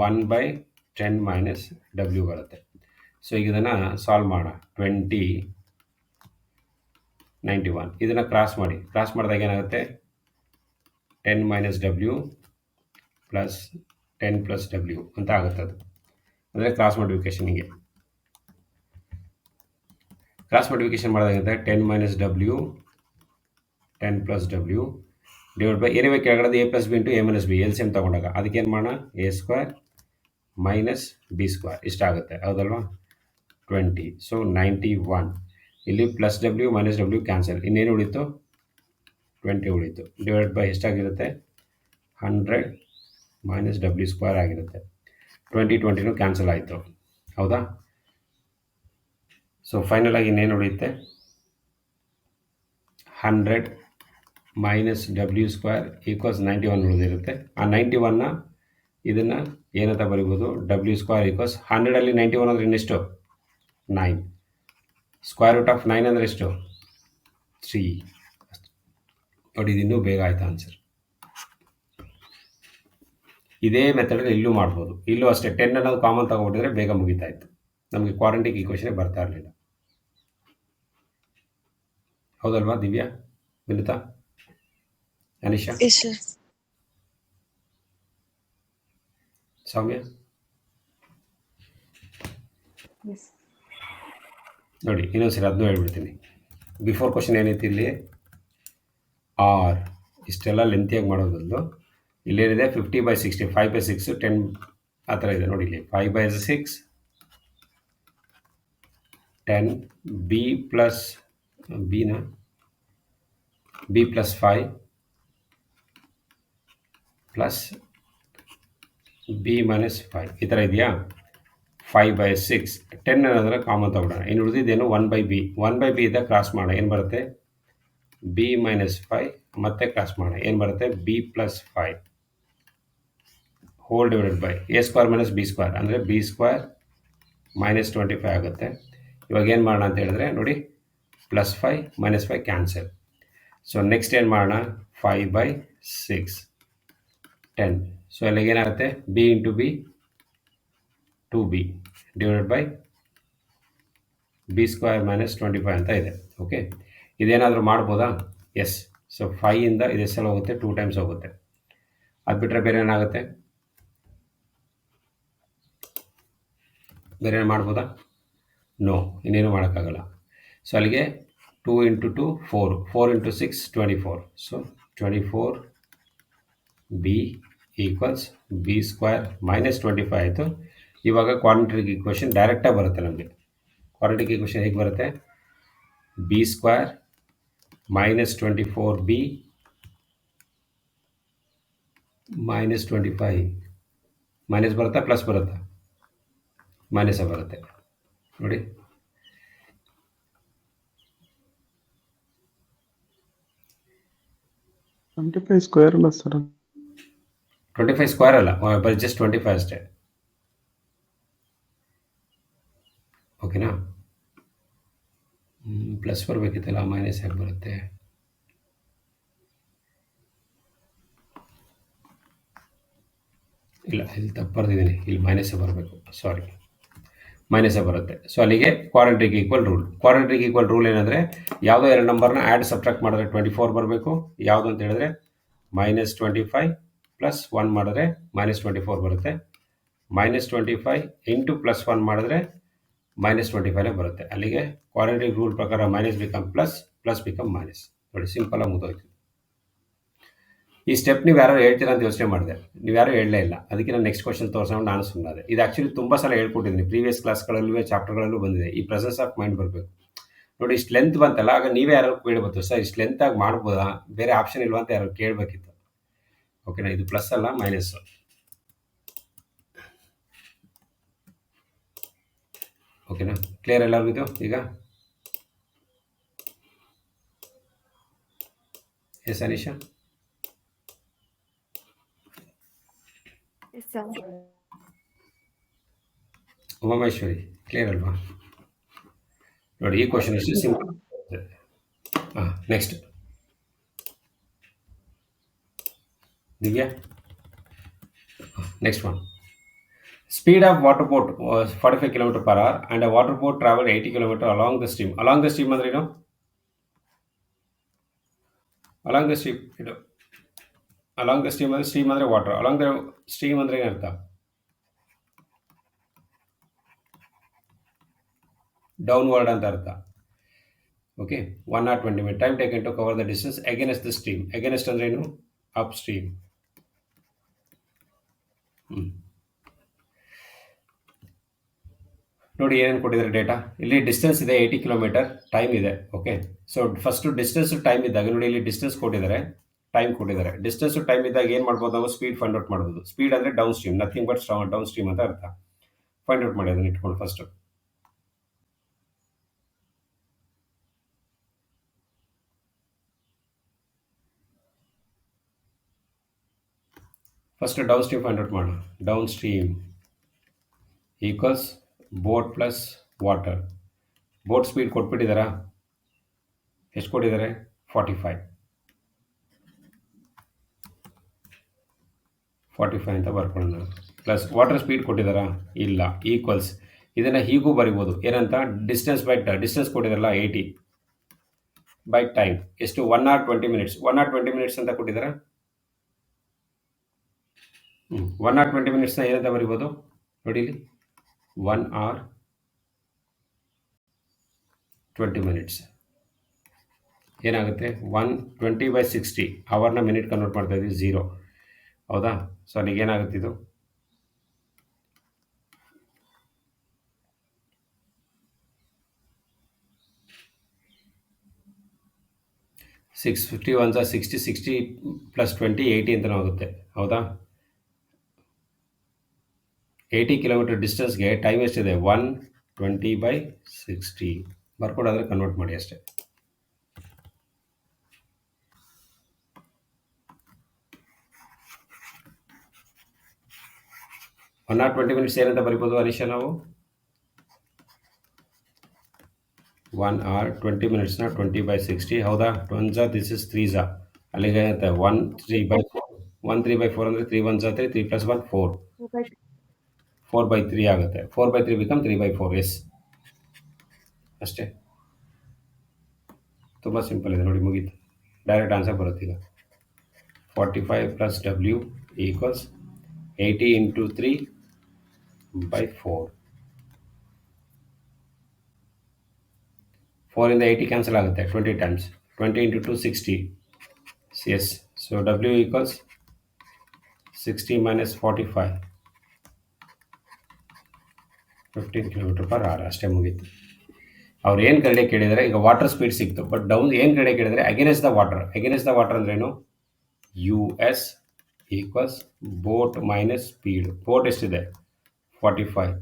1/10 minus W ಬರುತ್ತೆ. ಸೊ ಈಗ ಇದನ್ನು ಸಾಲ್ವ್ ಮಾಡೋಣ. 20 91 ಇದನ್ನು ಕ್ರಾಸ್ ಮಾಡಿದಾಗ ಏನಾಗುತ್ತೆ 10 minus W plus 10 plus W ಅಂತ ಆಗುತ್ತೆ. ಅದು ಅಂದರೆ ಕ್ರಾಸ್ ಮಲ್ಟಿಪ್ಲಿಕೇಶನ್ಗೆ ಮಾಡಿದಾಗಂತೆ 10 minus W 10 plus W divide by ಏನೇ ಕೆಳಗಡೆ A plus B into A minus B L C M ತೊಗೊಂಡಾಗ ಅದಕ್ಕೇನು ಮಾಡೋಣ A square minus B square ಇಷ್ಟ ಆಗುತ್ತೆ, ಹೌದಲ್ವಾ. 20, ಸೊ 91 ಇಲ್ಲಿ plus W minus W cancel, ಇನ್ನೇನು ಉಳಿತು 20 ಉಳಿತು. ಡಿವೈಡ್ ಬೈ ಎಷ್ಟಾಗಿರುತ್ತೆ 100 ಮೈನಸ್ ಡಬ್ಲ್ಯೂ ಸ್ಕ್ವೇರ್ ಆಗಿರುತ್ತೆ. 20 ಕ್ಯಾನ್ಸಲ್ ಆಯಿತು, ಹೌದಾ. ಸೊ ಫೈನಲ್ ಆಗಿ ಇನ್ನೇನು ಉಳಿಯುತ್ತೆ 100 ಮೈನಸ್ ಡಬ್ಲ್ಯೂ ಸ್ಕ್ವೇರ್ ಈಕ್ವಲ್ಸ್ 91 ಉಳಿದಿರುತ್ತೆ. ಆ 91ನ ಇದನ್ನು ಏನಂತ ಬರಿಬೋದು ಡಬ್ಲ್ಯೂ ಸ್ಕ್ವೇರ್ ಈಕ್ವಲ್ಸ್ 100ಅಲ್ಲಿ 91 ಅಂದರೆ ಇನ್ನೆಷ್ಟು 9, ಸ್ಕ್ವೇರ್ ರೂಟ್ ಆಫ್ 9 ಅಂದರೆ ಎಷ್ಟು 3. ನೋಡಿ, ಇದು ಇನ್ನೂ ಬೇಗ ಆಯ್ತು ಆನ್ಸರ್. ಇದೇ ಮೆಥಡಲ್ಲಿ ಇಲ್ಲೂ ಮಾಡ್ಬೋದು, ಇಲ್ಲೂ ಅಷ್ಟೇ 10 ಅನ್ನೋದು ಕಾಮನ್ ತಗೊಂಡ್ಬಿಟ್ಟಿದ್ರೆ ಬೇಗ ಮುಗಿತಾ ಇತ್ತು, ನಮಗೆ ಕ್ವಾಡ್ರಾಟಿಕ್ ಈಕ್ವೇಷನ್ ಬರ್ತಾ ಇರಲಿಲ್ಲ, ಹೌದಲ್ವಾ. Divya, Vinitha, Anisha, yes sir. ಸೌಮ್ಯ, ನೋಡಿ ಇನ್ನೊಂದ್ಸರಿ ಅದನ್ನೂ ಹೇಳ್ಬಿಡ್ತೀನಿ. ಬಿಫೋರ್ ಕ್ವಶನ್ ಏನೈತಿ ಇಲ್ಲಿ ಆರ್ ಇಷ್ಟೆಲ್ಲ ಲೆಂತಿಯಾಗಿ ಮಾಡೋದು ಬದಲು ಇಲ್ಲೇನಿದೆ 50/60 5/6 10 ಆ ಥರ ಇದೆ ನೋಡಿ. ಇಲ್ಲಿ 5/6 10 B plus B plus 5 plus B minus 5 ಈ ಥರ ಇದೆಯಾ. 5/6 10 ಅನ್ನೋದರ ಕಾಮನ್ ತಗೊಳ್ಳೋಣ. ಇನ್ನು ಉಳಿದಿದ್ದೇನು 1/b. 1/b ಇದ್ದಾಗ ಕ್ರಾಸ್ ಮಾಡೋಣ, ಏನು ಬರುತ್ತೆ ಬಿ ಮೈನಸ್ 5 ಮತ್ತೆ ಕ್ರಾಸ್ ಮಾಡೋಣ, ಏನು ಬರುತ್ತೆ B plus 5 hole divided by A square minus B square ಅಂದರೆ ಬಿ ಸ್ಕ್ವೇರ್ ಮೈನಸ್ 25 ಆಗುತ್ತೆ. ಇವಾಗ ಏನು ಮಾಡೋಣ ಅಂತ ಹೇಳಿದ್ರೆ ನೋಡಿ +5 -5 ಕ್ಯಾನ್ಸಲ್. ಸೊ ನೆಕ್ಸ್ಟ್ ಏನು ಮಾಡೋಣ 5/6 10. ಸೊ ಅಲ್ಲಿಗೆ ಏನಾಗುತ್ತೆ B into B 2b divided by B square minus 25 ಅಂತ ಇದೆ. ಓಕೆ, ಇದೇನಾದರೂ ಮಾಡ್ಬೋದಾ? ಎಸ್. ಸೊ 5ಇಂದ ಇದು ಸಲ ಹೋಗುತ್ತೆ 2 ಟೈಮ್ಸ್ ಹೋಗುತ್ತೆ, ಅದು ಬಿಟ್ಟರೆ ಬೇರೆ ಏನಾಗುತ್ತೆ, ಬೇರೆ ಏನು ಮಾಡ್ಬೋದಾ? ನೋ, ಇನ್ನೇನು ಮಾಡೋಕ್ಕಾಗಲ್ಲ. ಸೊ ಅಲ್ಲಿಗೆ 2 × 2 4 4 × 6 24. So 24b equals B square minus 25 ಆಯಿತು. ಇವಾಗ ಕ್ವಾಡ್ರಾಟಿಕ್ ಈಕ್ವೇಷನ್ ಡೈರೆಕ್ಟಾಗಿ ಬರುತ್ತೆ ನಮಗೆ. ಕ್ವಾಡ್ರಾಟಿಕ್ ಈಕ್ವೇಷನ್ ಹೇಗೆ ಬರುತ್ತೆ B square minus 24b minus 25 minus ಬರುತ್ತಾ ಪ್ಲಸ್ ಬರುತ್ತಾ? ಮೈನಸ್ ಬರುತ್ತೆ ನೋಡಿ. 25 ಸ್ಕ್ವೇರ್ ಅಲ್ಲ ಸರ್, 25 ಸ್ಕ್ವೇರ್ ಅಲ್ಲ, ಬರೀ ಜಸ್ಟ್ 25 ಅಷ್ಟೇ. ಓಕೆನಾ? ಪ್ಲಸ್ ಬರಬೇಕಿತ್ತಲ್ಲ, ಮೈನಸ್ ಯಾಕೆ ಬರುತ್ತೆ? ಇಲ್ಲ, ಇಲ್ಲಿ ತಪ್ಪು ಬರ್ತಿದ್ದೀನಿ, ಇಲ್ಲಿ ಮೈನಸ್ಸೇ ಬರಬೇಕು, ಸಾರಿ, ಮೈನಸ್ಸೇ ಬರುತ್ತೆ. ಸೊ ಅಲ್ಲಿಗೆ ಕ್ವಾಡ್ರಾಟಿಕ್ ಈಕ್ವಲ್ ರೂಲ್ ಏನಂದರೆ ಯಾವುದೋ ಎರಡು ನಂಬರ್ನ ಆ್ಯಡ್ ಸಬ್ಟ್ರಾಕ್ಟ್ ಮಾಡಿದ್ರೆ 24 ಬರಬೇಕು. ಯಾವುದು ಅಂತ ಹೇಳಿದ್ರೆ -25 + 1 ಮಾಡಿದ್ರೆ -24 ಬರುತ್ತೆ. -25 ಇಂಟು +1 ಮಾಡಿದ್ರೆ -25 ಬರುತ್ತೆ. ಅಲ್ಲಿಗೆ ಕ್ವಾಡ್ರಾಟಿಕ್ ರೂಲ್ ಪ್ರಕಾರ minus become plus, plus become minus. ನೋಡಿ, ಸಿಂಪಲಾಗಿ ಮುಗಿದೋಯ್ತು. ಈ ಸ್ಟೆಪ್ ನೀವು ಯಾರು ಹೇಳ್ತೀರಾ ಅಂತ ಯೋಚನೆ ಮಾಡಿದೆ, ನೀವು ಯಾರು ಹೇಳಲೇ ಇಲ್ಲ. ಅದಕ್ಕೆ ನಾನು ನೆಕ್ಸ್ಟ್ ಕ್ವಶನ್ ತೋರಿಸ್ಕೊಂಡು ನಾನು ಸುಮ್ಮನಾದೆ. ಇದು ಆ್ಯಕ್ಚುಲಿ ತುಂಬ ಸಲ ಹೇಳ್ಕೊಟ್ಟಿದ್ದೀನಿ, ಪ್ರೀವಿಯಸ್ ಕ್ಲಾಸ್ಗಳಲ್ಲೂ ಚಾಪ್ಟರ್ಗಳಲ್ಲೂ ಬಂದಿದೆ. ಈ ಪ್ರೆಸೆನ್ಸ್ ಆಫ್ ಮೈಂಡ್ ಬರಬೇಕು. ನೋಡಿ, ಇಷ್ಟು ಲೆಂತ್ ಬಂತಲ್ಲ, ಆಗ ನೀವೇ ಯಾರು ಕೇಳ್ಬೋದು, ಸರ್ ಇಷ್ಟು ಲೆಂತಾಗಿ ಮಾಡ್ಬೋದಾ, ಬೇರೆ ಆಪ್ಷನ್ ಇಲ್ವಾ ಅಂತ ಯಾರು ಕೇಳಬೇಕಿತ್ತು. ಓಕೆನಾ? ಇದು ಪ್ಲಸ್ ಅಲ್ಲ, ಮೈನಸ್ಸು. ಓಕೆನಾ? ಕ್ಲಿಯರ್ ಎಲ್ಲರಿಗೂ ಇದು ಈಗ? ಎಸ್ ಅನಿಶಾ? ಸರ್. ಉಮಾಮೇಶ್ವರಿ ಕ್ಲಿಯರ್ ಅಲ್ವಾ? ನೋಡಿ ಈ ಕ್ವಶನ್ ಅಷ್ಟು ಸಿಂಪಲ್. ಹಾಂ, next Divya. Next one. Speed of water boat was 45 km per hour and a water boat traveled 80 km along the stream. Along the stream ಅಂದ್ರೆ ಏನು? Along the stream ಇದು. Along the stream ಅಂದ್ರೆ stream ಅಂದ್ರೆ water. Along the stream ಅಂದ್ರೆ ಏನರ್ಥ? Downward ಅಂತ ಅರ್ಥ. Okay, 120 minutes. Time taken to cover the distance against the stream. Against ಅಂದ್ರೆ ಏನು? Up stream. ನೋಡಿ ಏನೇನು ಕೊಟ್ಟಿದ್ದಾರೆ ಡೇಟಾ. ಇಲ್ಲಿ ಡಿಸ್ಟೆನ್ಸ್ ಇದೆ 80 ಕಿಲೋಮೀಟರ್, ಟೈಮ್ ಇದೆ. Okay, so first distance time ಇದ್ದಾಗ ನೋಡಿ ಇಲ್ಲಿ ಡಿಸ್ಟೆನ್ಸ್ ಕೊಟ್ಟಿದ್ದಾರೆ, ಟೈಮ್ ಕೊಟ್ಟಿದ್ದಾರೆ. ಡಿಸ್ಟೆನ್ಸ್ ಟೈಮ್ ಇದ್ದಾಗ ಏನು ಮಾಡ್ಬೋದು ನಾವು? ಸ್ಪೀಡ್ ಫೈಂಡ್ ಔಟ್ ಮಾಡ್ಬೋದು. ಸ್ಪೀಡ್ ಅಂದರೆ downstream, nothing but downstream ಅಂತ ಅರ್ಥ. ಫೈಂಡ್ ಔಟ್ ಮಾಡಿ ಅದನ್ನ ಇಟ್ಕೊಂಡು first downstream find out ಮಾಡೋಣ. Downstream equals boat plus water. Boat speed ಕೊಟ್ಬಿಟ್ಟಿದ್ದಾರಾ? ಎಷ್ಟು ಕೊಟ್ಟಿದ್ದಾರೆ? 45 ಅಂತ ಬರ್ಕೊಳ್ಳೋಣ. ಪ್ಲಸ್ ವಾಟರ್ ಸ್ಪೀಡ್ ಕೊಟ್ಟಿದ್ದಾರಾ? ಇಲ್ಲ. ಈಕ್ವಲ್ಸ್ ಇದನ್ನು ಹೀಗೂ ಬರಿಬೋದು. ಏನಂತ? ಡಿಸ್ಟೆನ್ಸ್ ಬೈ ಡಿಸ್ಟೆನ್ಸ್ ಕೊಟ್ಟಿದ್ದಾರಲ್ಲ 80 ಬೈ ಟೈಮ್ ಎಷ್ಟು? 1 hour 20 minutes. 1 hour 20 minutes ಅಂತ ಕೊಟ್ಟಿದ್ದಾರಾ? 1 hour 20 minutesನ ಏನಂತ ಬರಿಬೋದು ನೋಡಿ ಇಲ್ಲಿ? 1 hour 20 minutes ಏನಾಗುತ್ತೆ? 120/60. ಅವರ್ನ ಮಿನಿಟ್ ಕನ್ವರ್ಟ್ ಮಾಡ್ತಾ ಇದ್ದೀವಿ, 0. ಹೌದಾ? ಸೊ ಅಲ್ಲಿಗೆ ಏನಾಗುತ್ತೆ ಇದು? 650 1 60, 60 + 20 80 ಅಂತಲೂ ಆಗುತ್ತೆ. ಹೌದಾ? 80 ಕಿಲೋಮೀಟರ್ ಡಿಸ್ಟೆನ್ಸ್ಗೆ ಟೈಮ್ ಎಷ್ಟಿದೆ? 120/60 ಬರ್ಕೊಡಾದರೆ ಕನ್ವರ್ಟ್ ಮಾಡಿ ಅಷ್ಟೇ. ಒನ್ hour 20 minutes ಏನಂತ ಬರಿಬೋದು ಅನಿಶಾ ನಾವು? 1 hour 20 minutesನ 20/60. ಹೌದಾ? 1 ದಿಸ್ ಇಸ್ 3 ಅಲ್ಲಿಗೆ 1 3/4 ಅಂದರೆ 3 1 3 3 + 1 4 4/3 ಆಗುತ್ತೆ. 4/3 ಬಿಕಮ್ 3/4. ಎಸ್, ಅಷ್ಟೇ. ತುಂಬ ಸಿಂಪಲ್ ಇದೆ ನೋಡಿ, ಮುಗೀತು. ಡೈರೆಕ್ಟ್ ಆನ್ಸರ್ ಬರುತ್ತೆ ಈಗ. 45 + W ಈಕ್ವಲ್ಸ್ 80 × 3/4. 4 ಇಂದ 80 ಕ್ಯಾನ್ಸಲ್ ಆಗುತ್ತೆ 20 times. 20 × 2 60. Yes, so W equals 60 - 45 15 km/h. ಅಷ್ಟೇ, ಮುಗೀತು. ಅವ್ರು ಏನು ಕಡೆ ಕೇಳಿದರೆ ಈಗ ವಾಟರ್ ಸ್ಪೀಡ್ ಸಿಕ್ತು, ಬಟ್ ಡೌನ್ ಏನು ಕಡೆ ಕೇಳಿದರೆ against the water. Against the water ಅಂದ್ರೇನು? US equals boat minus speed. Boat ಎಷ್ಟಿದೆ? 45.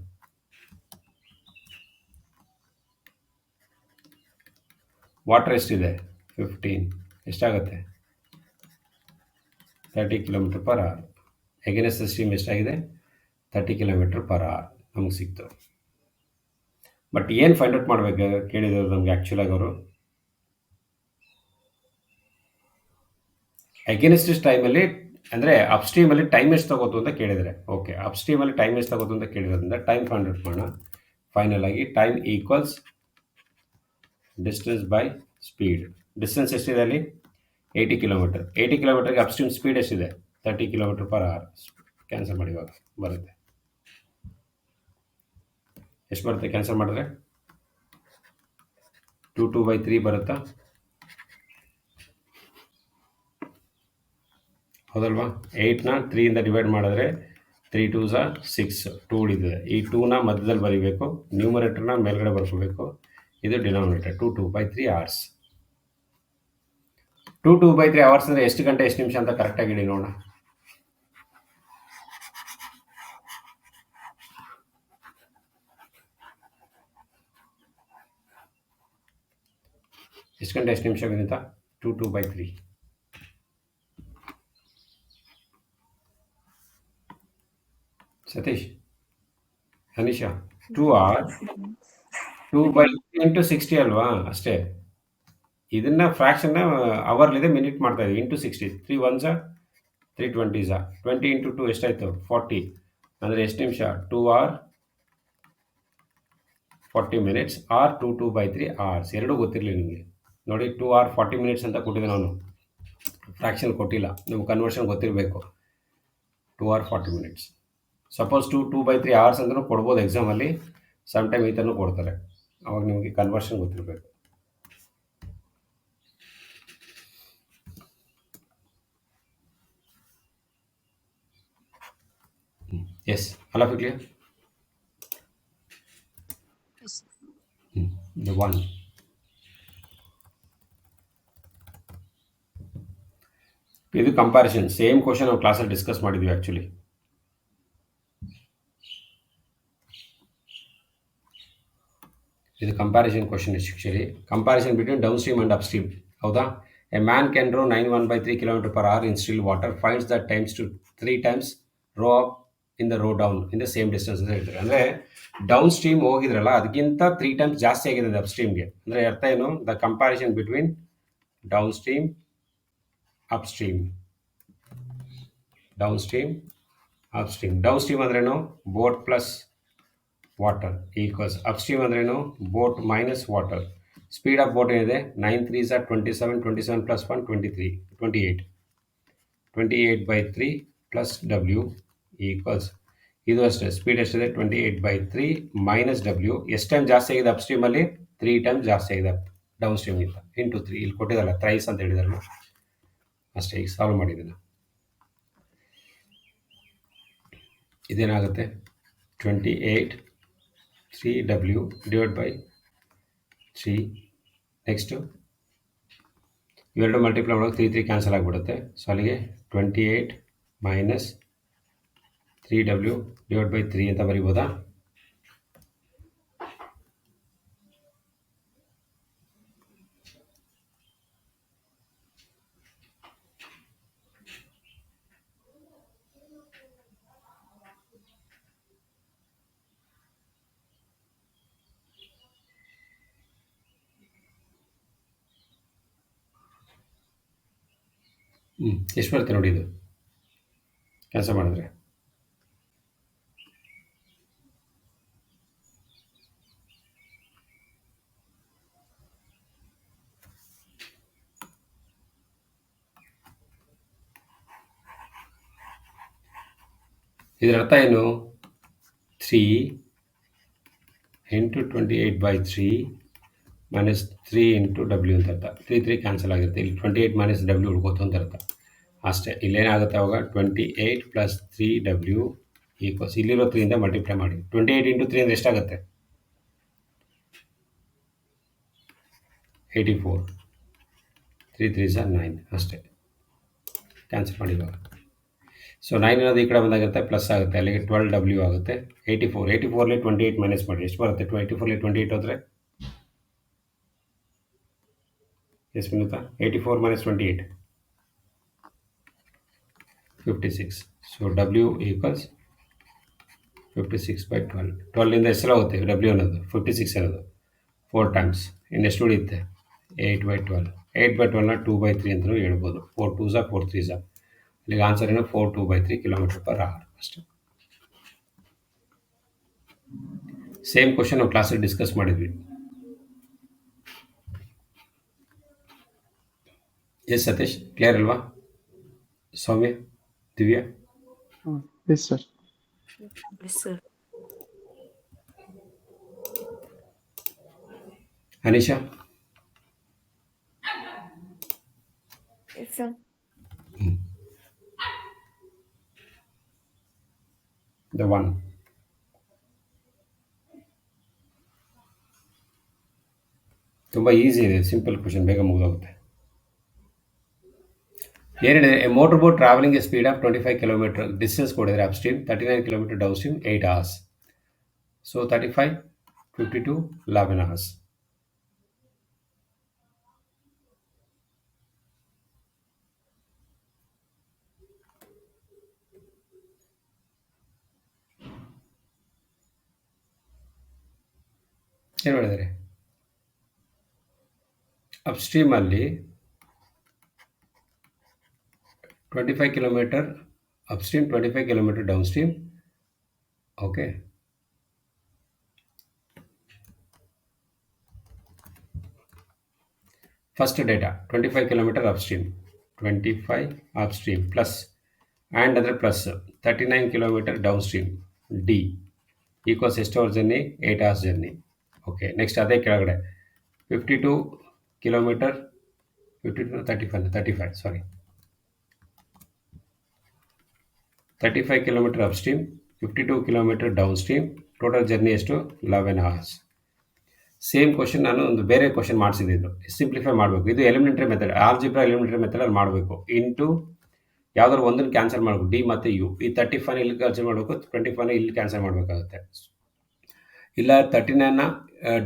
ವಾಟರ್ ಎಷ್ಟಿದೆ? 15. ಎಷ್ಟಾಗುತ್ತೆ? 30 km/h. ಅಗೇನೆಸ್ಟ್ ದ ಸ್ಟ್ರೀಮ್ ಎಷ್ಟಾಗಿದೆ? 30 km/h ನಮಗೆ ಸಿಕ್ತು. ಬಟ್ ಏನು ಫೈಂಡ್ ಔಟ್ ಮಾಡಬೇಕು ಕೇಳಿದ್ರು ನಮಗೆ ಆ್ಯಕ್ಚುಲಾಗಿ ಅವರು? ಅಗೇನೆಸ್ಟ್ ಟೈಮಲ್ಲಿ ಅಂದರೆ ಅಪ್ ಸ್ಟ್ರೀಮಲ್ಲಿ ಟೈಮ್ ಎಷ್ಟು ತಗೋತು ಅಂತ ಕೇಳಿದರೆ. ಓಕೆ, ಅಪ್ ಸ್ಟ್ರೀಮಲ್ಲಿ ಟೈಮ್ ಎಷ್ಟು ತಗೋತು ಅಂತ ಕೇಳಿರೋದ್ರಿಂದ ಟೈಮ್ ಫೈಂಡ್ ಔಟ್ ಮಾಡೋಣ. ಫೈನಲ್ ಆಗಿ time equals distance by speed. Distance ಎಷ್ಟಿದೆ ಅಲ್ಲಿ? 80 ಕಿಲೋಮೀಟರ್. 80 ಕಿಲೋಮೀಟರ್ಗೆ ಅಪ್ ಸ್ಟ್ರೀಮ್ ಸ್ಪೀಡ್ ಎಷ್ಟಿದೆ? 30 km/h. ಕ್ಯಾನ್ಸಲ್ ಮಾಡಿ, ಇವಾಗ ಬರುತ್ತೆ. ಎಷ್ಟು ಬರುತ್ತೆ ಕ್ಯಾನ್ಸಲ್ ಮಾಡಿದ್ರೆ? 2/3 ಬರುತ್ತಾ? ಹೌದಲ್ವಾ? 8ನ 3ಇಂದ ಡಿವೈಡ್ ಮಾಡಿದ್ರೆ 3 2 6, 2 ಉಳಿದಿದೆ. ಈ 2ನ ಮಧ್ಯದಲ್ಲಿ ಬರೀಬೇಕು, ನ್ಯೂಮರೇಟರ್ನ ಮೇಲ್ಗಡೆ ಬರ್ಕೋಬೇಕು. ಇದು ಡಿನಾಮಿನೇಟರ್. 2/3 hours. 2/3 hours ಅಂದರೆ ಎಷ್ಟು ಗಂಟೆ ಎಷ್ಟು ನಿಮಿಷ ಅಂತ ಕರೆಕ್ಟಾಗಿ ಇಡಿ ನೋಡೋಣ. ಎಷ್ಟು ಗಂಟೆ ಎಷ್ಟು ನಿಮಿಷ ವಿನಿತ? 2/3. ಸತೀಶ್, ಅನಿಶಾ, 2 2/60 ಅಲ್ವಾ ಅಷ್ಟೇ. ಇದನ್ನ ಫ್ರಾಕ್ಷನ್ನ ಅವರ್ಲಿದೆ ಮಿನಿಟ್ ಮಾಡ್ತಾ ಇದ್ದೀವಿ. ಇಂಟು 60 3 1 3 20 20 ಇಂಟು 2 ಎಷ್ಟಾಯಿತು 40. ಅಂದರೆ ಎಷ್ಟು ನಿಮಿಷ 2 hour 40 minutes ಆರ್ 2/3 hours. ಎರಡೂ ಗೊತ್ತಿರಲಿ ನಿಮಗೆ. ನೋಡಿ 2 hour 40 minutes ಅಂತ ಕೊಟ್ಟಿದ್ದೆ ನಾನು, ಫ್ರಾಕ್ಷನ್ ಕೊಟ್ಟಿಲ್ಲ. ನಿಮ್ಗೆ ಕನ್ವರ್ಷನ್ ಗೊತ್ತಿರಬೇಕು. 2 hour 40 minutes. ಸಪೋಸ್ 2/3 hours ಅಂತಲೂ ಕೊಡ್ಬೋದು ಎಕ್ಸಾಮಲ್ಲಿ. ಸಮ್ ಟೈಮ್ ಈ ಥರನೂ ಕೊಡ್ತಾರೆ. ಅವಾಗ ನಿಮಗೆ ಕನ್ವರ್ಷನ್ ಗೊತ್ತಿರಬೇಕು. Yes, all of you clear? The one. ಇದು ಕಂಪ್ಯಾರಿಸನ್. ಸೇಮ್ ಕ್ವಶನ್ ನಾವು ಕ್ಲಾಸಲ್ಲಿ ಡಿಸ್ಕಸ್ ಮಾಡಿದ್ವಿ ಆ್ಯಕ್ಚುಲಿ. ಇದು comparison question actually. Comparison between downstream and upstream. ಹೌದಾ? A man can row 9 km/h in still water, finds that times to 3 times row up in the row down in the same distance ಅಂತ ಹೇಳ್ತಾರೆ. ಅಂದರೆ down stream ಹೋಗಿದ್ರಲ್ಲ ಅದಕ್ಕಿಂತ 3 times ಜಾಸ್ತಿ ಆಗಿದೆ up ಸ್ಟ್ರೀಮ್ಗೆ. ಅಂದರೆ ಅರ್ಥ ಏನು? The comparison between downstream upstream. Downstream upstream. Downstream ಅಂದ್ರೇನು? Boat plus water equals upstream ಅಂದ್ರೇನು? Boat minus water. Speed of boat ಏನಿದೆ? 9 3s 27, 27 plus 1 23, 28. 28/3 plus W equals ಇದು ಅಷ್ಟೇ. Speed ಎಷ್ಟಿದೆ? 28/3 minus W. ಎಷ್ಟು time ಜಾಸ್ತಿ ಆಗಿದೆ up ಸ್ಟ್ರೀಮಲ್ಲಿ? 3 times ಜಾಸ್ತಿ ಆಗಿದೆ ಡೌನ್ ಸ್ಟ್ರೀಮ್ಗಿಂತ. ಇಂಟು 3 ಇಲ್ಲಿ ಕೊಟ್ಟಿದ್ದಲ್ಲ, ಥ್ರೈಸ್ ಅಂತ ಹೇಳಿದಾರಲ್ಲ ಅಷ್ಟೇ. ಈಗ ಸಾಲ್ವ್ ಮಾಡಿದ್ದೀನಿ. ಇದೇನಾಗುತ್ತೆ? 28/3W divide by 3. ನೆಕ್ಸ್ಟು ಇವೆರಡು ಮಲ್ಟಿಪ್ಲೈ ಮಾಡೋದು 3 ಕ್ಯಾನ್ಸಲ್ ಆಗಿಬಿಡುತ್ತೆ. ಸೊ ಅಲ್ಲಿಗೆ 28 ಮೈನಸ್ 3W ಡಿವೈಡ್ ಬೈ 3 ಅಂತ ಬರಿಬೋದಾ? ಎಷ್ಟು ಬರುತ್ತೆ ನೋಡಿ ಇದು ಕೆಲಸ ಮಾಡಿದ್ರೆ. ಇದರ ಅರ್ಥ ಏನು? 3 ಇಂಟು 28/3 ಮೈನಸ್ 3 ಇಂಟು ಡಬ್ಲ್ಯೂ ಅಂತ ಅರ್ಥ. 3 ಕ್ಯಾನ್ಸಲ್ ಆಗಿರುತ್ತೆ. ಇಲ್ಲಿ 28 ಮೈನಸ್ ಡಬ್ಲ್ಯೂ ಉಳ್ಕೋತು ಅಂತ ಅರ್ಥ ಅಷ್ಟೇ. ಇಲ್ಲೇನಾಗುತ್ತೆ ಅವಾಗ? 28 ಪ್ಲಸ್ 3W ಈಕ್ವಲ್ಸ್ ಇಲ್ಲಿರೋ 3ಇಂದ ಮಲ್ಟಿಪ್ಲೈ ಮಾಡಿ. 28 ಇಂಟು 3 ಅಂದರೆ ಎಷ್ಟಾಗುತ್ತೆ? 84. 3 3s 9 ಅಷ್ಟೇ. ಕ್ಯಾನ್ಸಲ್ ಮಾಡಿ ಇವಾಗ. ಸೊ 9 ಅನ್ನೋದು ಈ ಕಡೆ ಬಂದಾಗುತ್ತೆ, ಪ್ಲಸ್ ಆಗುತ್ತೆ. ಅಲ್ಲಿಗೆ 12W ಆಗುತ್ತೆ. 84. 84ಲಿ 28 ಮೈನಸ್ ಮಾಡಿ ಎಷ್ಟು ಬರುತ್ತೆ? 84ಲಿ 28 ಹೋದರೆ ಎಷ್ಟು ಬರುತ್ತಾ? 84 ಮೈನಸ್ 28 56. So W equals 56/12. 12ಇಂದ ಎಷ್ಟು ಹೋಗುತ್ತೆ W ಅನ್ನೋದು? 56 ಅನ್ನೋದು 4 times. ಇನ್ನೆಷ್ಟು ಉಳಿಯುತ್ತೆ? 8/12. 8/12ನ 2/3 ಅಂತಲೂ ಹೇಳ್ಬೋದು. 4 2s 4 3s. ಅಲ್ಲಿಗೆ ಆನ್ಸರ್ ಏನು? 4 2/3 km/h ಅಷ್ಟೇ. ಸೇಮ್ ಕ್ವಶನ್ ನಾವು ಕ್ಲಾಸಲ್ಲಿ ಡಿಸ್ಕಸ್ ಮಾಡಿದ್ವಿ. ಎಸ್ ಸತೀಶ್, ಕ್ಲಿಯರ್ ಅಲ್ವಾ? Soumya, Divya? Yes sir. Anisha? The one. ತುಂಬ ಈಸಿ ಇದೆ, ಸಿಂಪಲ್ ಕ್ವಶನ್, ಬೇಗ ಮುಗಿದೋಗುತ್ತೆ. ಏನಿದೆ? A motor boat travelling a speed of 25 km distance ಕೊಡಿದರೆ upstream, 39 km downstream, 8 hours. So 35, 52, 11 hours. ಏನು ಮಾಡಿದ್ದಾರೆ? ಅಪ್ಸ್ಟ್ರೀಮಲ್ಲಿ 25 kilometre upstream, 25 kilometre downstream. Okay, first data 25 kilometre upstream, 25 upstream plus and ಅಂದರೆ plus 39 kilometre downstream D equals ಎಷ್ಟು hour journey? 8 hours journey. Okay, next ಅದೇ ಕೆಳಗಡೆ 52 kilometre 35 kilometre upstream, 52 kilometre downstream, total journey ಎಷ್ಟು? 11 hours. Same question ನಾನು ಒಂದು ಬೇರೆ question ಮಾಡಿಸಿದ್ದು, simplify ಮಾಡಬೇಕು. ಇದು ಎಲಿಮಿನೇಟರಿ ಮೆಥಡ್, ಆಲ್ಜಿಬ್ರಾ ಎಲಿಮಿನೇಟರಿ ಮೆಥಡಲ್ಲಿ ಮಾಡಬೇಕು. ಇಂಟು ಯಾವ್ದಾದ್ರು ಒಂದನ್ನು ಕ್ಯಾನ್ಸಲ್ ಮಾಡಬೇಕು, ಡಿ ಮತ್ತು ಯು. ಈ 35 ಇಲ್ಲಿ ಕ್ಯಾನ್ಸಲ್ ಮಾಡಬೇಕು, 25 ಇಲ್ಲಿ ಕ್ಯಾನ್ಸಲ್ ಮಾಡಬೇಕಾಗುತ್ತೆ. ಇಲ್ಲ 39ನ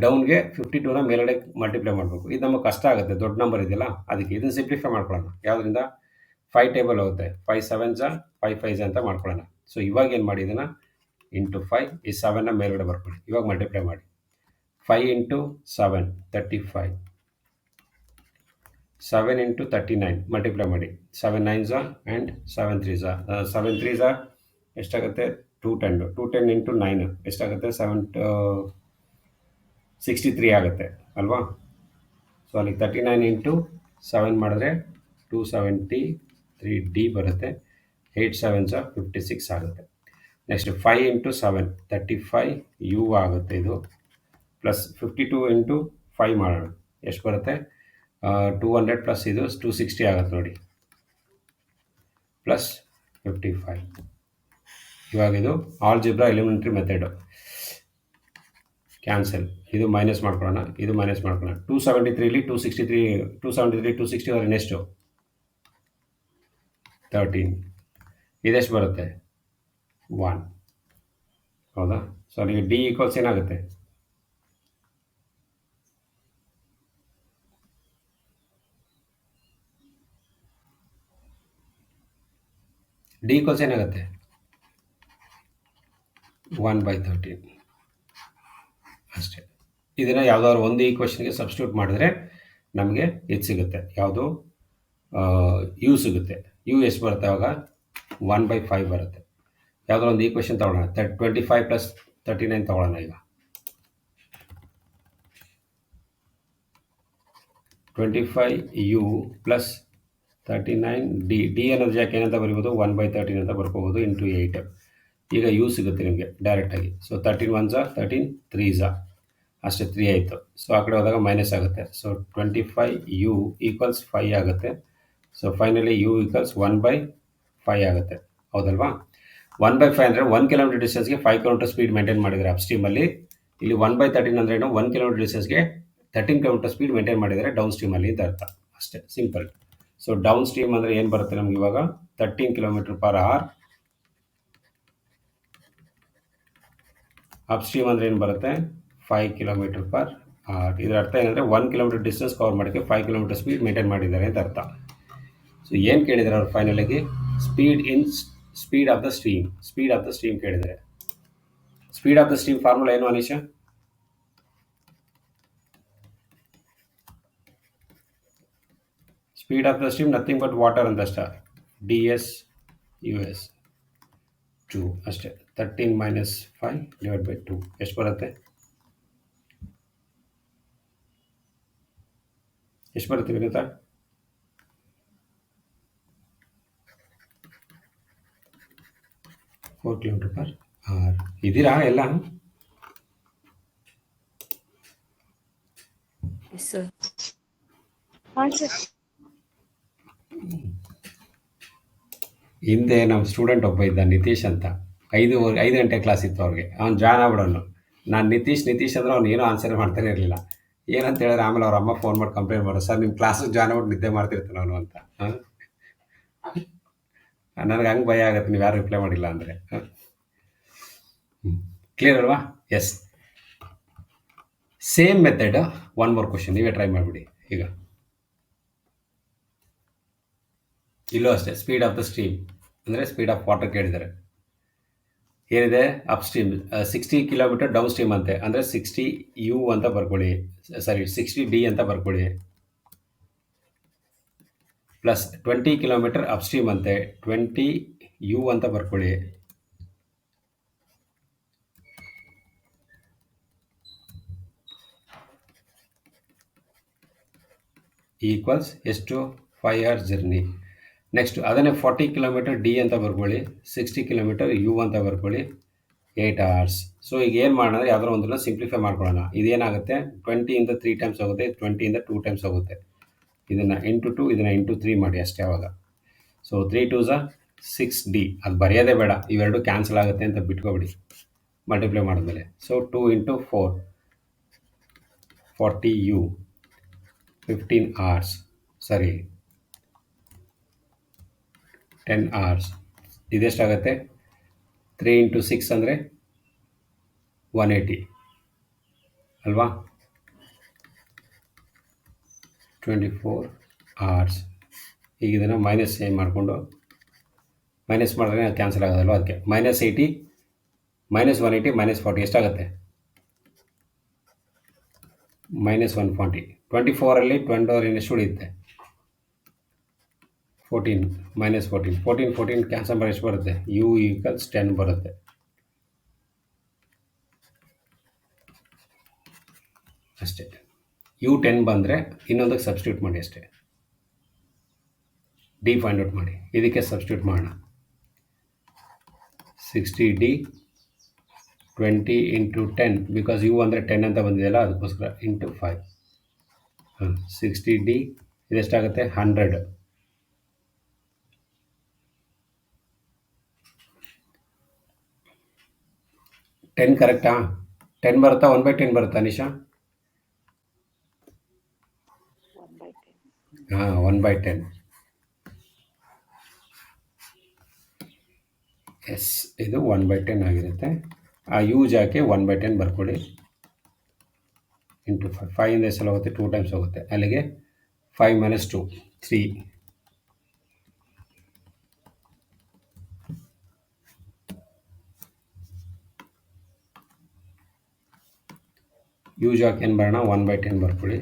ಡೌನ್ಗೆ 52ನ ಮೇಲ್ಗಡೆ ಮಲ್ಟಿಪ್ಲೈ ಮಾಡಬೇಕು. ಇದು ನಮಗೆ ಕಷ್ಟ ಆಗುತ್ತೆ, ದೊಡ್ಡ ನಂಬರ್ ಇದೆಯಲ್ಲ, ಅದಕ್ಕೆ ಇದನ್ನು ಸಿಂಪ್ಲಿಫೈ ಮಾಡ್ಕೊಳ್ಳೋಣ. ಯಾವುದರಿಂದ? 5 ಟೇಬಲ್ ಹೋಗುತ್ತೆ, 5 7s 5 5s ಅಂತ ಮಾಡ್ಕೊಳ್ಳೋಣ. ಸೊ ಇವಾಗ ಏನು ಮಾಡಿ, ಇದನ್ನು ಇಂಟು 5, ಈ 7ನ ಮೇಲ್ಗಡೆ ಬರ್ಕೊಳ್ಳಿ. ಇವಾಗ ಮಲ್ಟಿಪ್ಲೈ ಮಾಡಿ. 5 ಇಂಟು 7 35, 7 ಇಂಟು 39 ಮಲ್ಟಿಪ್ಲೈ ಮಾಡಿ. 7 9s ಆ್ಯಂಡ್ 7 3s 7 3s ಎಷ್ಟಾಗುತ್ತೆ? 210. 210 ಇಂಟು 9 ಎಷ್ಟಾಗುತ್ತೆ? 63 ಆಗುತ್ತೆ ಅಲ್ವಾ? ಸೊ ಅಲ್ಲಿ 39 ಇಂಟು 7 ಮಾಡಿದ್ರೆ 273 ಡಿ ಬರುತ್ತೆ. 8 7s 56 ಆಗುತ್ತೆ. ನೆಕ್ಸ್ಟ್ 5 ಇಂಟು 7 35 ಯು ಆಗುತ್ತೆ ಇದು, ಪ್ಲಸ್ 52 ಇಂಟು 5 ಮಾಡೋಣ. ಎಷ್ಟು ಬರುತ್ತೆ? 200 ಪ್ಲಸ್ ಇದು 260 ಆಗುತ್ತೆ ನೋಡಿ, ಪ್ಲಸ್ 55. ಇವಾಗ ಇದು ಆಲ್ಜಿಬ್ರಾ ಎಲಿಮೆಂಟ್ರಿ ಮೆಥಡು. ಕ್ಯಾನ್ಸಲ್, ಇದು ಮೈನಸ್ ಮಾಡ್ಕೊಳ್ಳೋಣ, ಇದು ಮೈನಸ್ ಮಾಡ್ಕೊಳ್ಳೋಣ. 273 260 ಅವರಿಗೆ ನೆಕ್ಸ್ಟು 13. ಇದೆಷ್ಟು ಬರುತ್ತೆ? 1. ಹೌದಾ? ಸೊ ಅಲ್ಲಿಗೆ ಡಿ ಈಕ್ವಲ್ಸ್ ಏನಾಗುತ್ತೆ? ಡಿ ಈಕ್ವಲ್ಸ್ ಏನಾಗುತ್ತೆ? 1/13 ಅಷ್ಟೇ. ಇದನ್ನು ಯಾವುದಾದ್ರು ಒಂದು ಈಕ್ವೇಷನ್ಗೆ ಸಬ್ಸ್ಟಿಟ್ಯೂಟ್ ಮಾಡಿದ್ರೆ ನಮಗೆ ಇದು ಸಿಗುತ್ತೆ. ಯಾವುದು? ಯು ಸಿಗುತ್ತೆ. ಯು ಎಷ್ಟು ಬರುತ್ತೆ ಆವಾಗ? 1/5 ಬರುತ್ತೆ. ಯಾವುದೋ ಒಂದು ಈಕ್ವೇಷನ್ ತೊಗೊಳ್ಳೋಣ. 25 ಪ್ಲಸ್ 39 ತೊಗೊಳ್ಳೋಣ. ಈಗ 25 ಯು ಪ್ಲಸ್ 39 ಡಿ. ಡಿ ಅನ್ನೋದು ಯಾಕೆ ಏನಂತ ಬರಿಬೋದು? 1/13 ಅಂತ ಬರ್ಕೋಬೋದು, ಇಂಟು 8. ಈಗ ಯು ಸಿಗುತ್ತೆ ನಿಮಗೆ ಡೈರೆಕ್ಟಾಗಿ. ಸೊ 13 1s 13 3s ಅಷ್ಟೇ, 3 ಆಯಿತು. ಸೊ ಆ ಕಡೆ ಹೋದಾಗ ಮೈನಸ್ ಆಗುತ್ತೆ. ಸೊ 25 ಯು ಈಕ್ವಲ್ಸ್ 5 ಆಗುತ್ತೆ. ಸೊ ಫೈನಲಿ ಯು ಈಕ್ವಲ್ಸ್ 1/5 ಆಗುತ್ತೆ. ಹೌದಲ್ವಾ? 1/5 ಅಂದರೆ 1 ಕಿಲೋಮೀಟರ್ ಡಿಸ್ಟೆನ್ಸ್ಗೆ 5 ಕಿಲೋಮೀಟರ್ ಸ್ಪೀಡ್ ಮೇಂಟೈನ್ ಮಾಡಿದ್ದಾರೆ ಅಪ್ಸ್ಟ್ರೀಮಲ್ಲಿ. ಇಲ್ಲಿ 1/13 ಅಂದರೆ ಏನು? 1 ಕಿಲೋಮೀಟರ್ ಡಿಸ್ಟೆನ್ಸ್ಗೆ 13 ಕಿಲೋಮೀಟರ್ ಸ್ಪೀಡ್ ಮೇಂಟೈನ್ ಮಾಡಿದ್ದಾರೆ ಡೌನ್ ಸ್ಟ್ರೀಮಲ್ಲಿ ಅಂತ ಅರ್ಥ. ಅಷ್ಟೇ, ಸಿಂಪಲ್. ಸೊ ಡೌನ್ ಸ್ಟ್ರೀಮ್ ಅಂದರೆ ಏನು ಬರುತ್ತೆ ನಮ್ಗೆ ಇವಾಗ? 13 km/h. ಅಪ್ ಸ್ಟ್ರೀಮ್ ಅಂದರೆ ಏನು ಬರುತ್ತೆ? 5 km/h. ಇದರ ಅರ್ಥ ಏನಂದರೆ 1 ಕಿಲೋಮೀಟರ್ ಡಿಸ್ಟೆನ್ಸ್ ಕವರ್ ಮಾಡೋಕ್ಕೆ 5 ಕಿಲೋಮೀಟರ್ ಸ್ಪೀಡ್ ಮೇಂಟೈನ್ ಮಾಡಿದ್ದಾರೆ ಅಂತ ಅರ್ಥ. ಸೊ ಏನು ಕೇಳಿದ್ದಾರೆ ಅವ್ರು ಫೈನಲಾಗಿ? ಸ್ಪೀಡ್ ಆಫ್ ದ ಸ್ಟ್ರೀಮ್ ಕೇಳಿದ್ದಾರೆ. Speed of the stream formula ಏನು Anisha? Speed of the stream nothing but water ಅಂತ ಅಷ್ಟೇ, ds us 2 ಅಷ್ಟೇ. 13 - 5 / 2 ಎಷ್ಟು ಬರುತ್ತೆ? ಎಷ್ಟು ಬರುತ್ತೆ ವಿನೀತಾ? (4 km/h) ಇದ್ದೀರಾ ಎಲ್ಲ? ಸರ್. ಹಾಂ ಸರ್. ಹಿಂದೆ ನಮ್ಮ ಸ್ಟೂಡೆಂಟ್ ಒಬ್ಬ ಇದ್ದ, ನಿತೀಶ್ ಅಂತ. 5 ಗಂಟೆ ಕ್ಲಾಸ್ ಇತ್ತು ಅವ್ರಿಗೆ. ಅವ್ನು ಜಾಯ್ನ್ ಆಗ್ಬಿಡೋನು. ನಾನು ನಿತೀಶ್ ಅಂದ್ರೆ ಅವ್ನು ಏನೋ ಆನ್ಸರ್ ಮಾಡ್ತಾನೆ ಇರಲಿಲ್ಲ. ಏನಂತ ಹೇಳಿದ್ರೆ ಆಮೇಲೆ ಅವ್ರ ಅಮ್ಮ ಫೋನ್ ಮಾಡಿ ಕಂಪ್ಲೇಂಟ್ ಮಾಡೋದು, ಸರ್ ನಿಮ್ಮ ಕ್ಲಾಸಿಗೆ ಜಾಯ್ನ್ ಆಗ್ಬಿಟ್ಟು ನಿದ್ದೆ ಮಾಡ್ತಿರ್ತಾನೆ ಅವನು ಅಂತ. ನನಗೆ ಹಂಗೆ ಭಯ ಆಗುತ್ತೆ ನೀವು ಯಾರು ರಿಪ್ಲೈ ಮಾಡಿಲ್ಲ ಅಂದರೆ. ಕ್ಲಿಯರ್ ಅಲ್ವಾ? Yes, same method. One more question, ನೀವೇ ಟ್ರೈ ಮಾಡಿಬಿಡಿ. ಈಗ ಇಲ್ಲೂ ಅಷ್ಟೇ, ಸ್ಪೀಡ್ ಆಫ್ ದ ಸ್ಟ್ರೀಮ್ ಅಂದರೆ ಸ್ಪೀಡ್ ಆಫ್ ವಾಟರ್ ಕೇಳಿದ್ದಾರೆ. ಏನಿದೆ upstream 60 kilometre downstream ಅಂತೆ, ಅಂದರೆ 60 ಯು ಅಂತ ಬರ್ಕೊಳ್ಳಿ, ಸಾರಿ 60 ಡಿ ಅಂತ ಬರ್ಕೊಳ್ಳಿ, ಪ್ಲಸ್ 20 ಕಿಲೋಮೀಟರ್ ಅಪ್ ಸ್ಟ್ರೀಮ್ ಅಂತೆ 20 ಯು ಅಂತ ಬರ್ಕೊಳ್ಳಿ, ಈಕ್ವಲ್ಸ್ ಎಷ್ಟು 5 hours ಜರ್ನಿ. ನೆಕ್ಸ್ಟ್ ಅದನ್ನೇ 40 ಕಿಲೋಮೀಟರ್ ಡಿ ಅಂತ ಬರ್ಕೊಳ್ಳಿ, 60 ಕಿಲೋಮೀಟರ್ ಯು ಅಂತ ಬರ್ಕೊಳ್ಳಿ, 8 hours. ಸೊ ಈಗ ಏನು ಮಾಡೋಣ ಅಂದರೆ ಯಾವ್ದಾರು ಒಂದನ್ನು ಸಿಂಪ್ಲಿಫೈ ಮಾಡ್ಕೊಳ್ಳೋಣ. ಇದೇನಾಗುತ್ತೆ 20ಇಂದ 3 ಟೈಮ್ಸ್ ಹೋಗುತ್ತೆ, 20ಇಂದ 2 ಟೈಮ್ಸ್ ಹೋಗುತ್ತೆ. ಇದನ್ನು ಇಂಟು 2, ಇದನ್ನು ಇಂಟು 3 ಮಾಡಿ ಅಷ್ಟೇ ಅವಾಗ. ಸೊ 3 2 6 ಡಿ, ಅದು ಬರೆಯೋದೇ ಬೇಡ, ಇವೆರಡು ಕ್ಯಾನ್ಸಲ್ ಆಗುತ್ತೆ ಅಂತ ಬಿಟ್ಕೊಬಿಡಿ ಮಲ್ಟಿಪ್ಲೈ ಮಾಡಿದ್ಮೇಲೆ. ಸೊ 2 ಇಂಟು 4 40 ಯು 15 hours, ಸರಿ 10 hours. ಇದೆಷ್ಟಾಗುತ್ತೆ 3 ಇಂಟು 6 ಅಂದರೆ 180 ಅಲ್ವಾ, 24 hours. ಈಗ ಇದನ್ನು ಮೈನಸ್ ಏನು ಮಾಡಿಕೊಂಡು ಮೈನಸ್ ಮಾಡಿದ್ರೆ ಕ್ಯಾನ್ಸಲ್ ಆಗೋದಲ್ವ, ಅದಕ್ಕೆ -80 -180 -40 ಎಷ್ಟಾಗುತ್ತೆ -140. 24ಅಲ್ಲಿ 20 ಎಷ್ಟು ಉಳಿಯುತ್ತೆ 14 -14 14 ಕ್ಯಾನ್ಸಲ್ ಮಾಡಿ ಎಷ್ಟು ಬರುತ್ತೆ, ಯು ಈಕ್ವಲ್ಸ್ 10 ಬರುತ್ತೆ. ಅಷ್ಟೇ, ಯು 10 ಬಂದರೆ ಇನ್ನೊಂದಕ್ಕೆ ಸಬ್ಸ್ಟಿಟ್ಯೂಟ್ ಮಾಡಿ ಅಷ್ಟೇ, ಡಿ ಫೈಂಡ್ ಔಟ್ ಮಾಡಿ. ಇದಕ್ಕೆ ಸಬ್ಸ್ಟಿಟ್ಯೂಟ್ ಮಾಡೋಣ, 60 ಡಿ 20 ಇಂಟು 10, ಬಿಕಾಸ್ ಯು ಅಂದರೆ 10 ಅಂತ ಬಂದಿದೆಯಲ್ಲ ಅದಕ್ಕೋಸ್ಕರ, ಇಂಟು 5. 60 ಡಿ ಇದೆಷ್ಟಾಗುತ್ತೆ 100. ಟೆನ್ ಕರೆಕ್ಟಾ, 10 ಬರುತ್ತಾ 1/10 ಬರುತ್ತಾ ನಿಶಾ? 1/10. ಹಾಂ 1/10. ಎಸ್, ಇದು 1/10 ಆಗಿರುತ್ತೆ. ಆ ಯೂಸ್ ಹಾಕಿ 1/10 ಬರ್ಕೊಳ್ಳಿ, ಇಂಟು 5. 5ಇಂದ ಎಷ್ಟು ಸಲ ಹೋಗುತ್ತೆ 2 ಟೈಮ್ಸ್ ಹೋಗುತ್ತೆ, ಅಲ್ಲಿಗೆ 5 - 2 3. ಯೂಸ್ ಹಾಕಿ ಏನು ಬರೋಣ 1/10 ಬರ್ಕೊಳ್ಳಿ,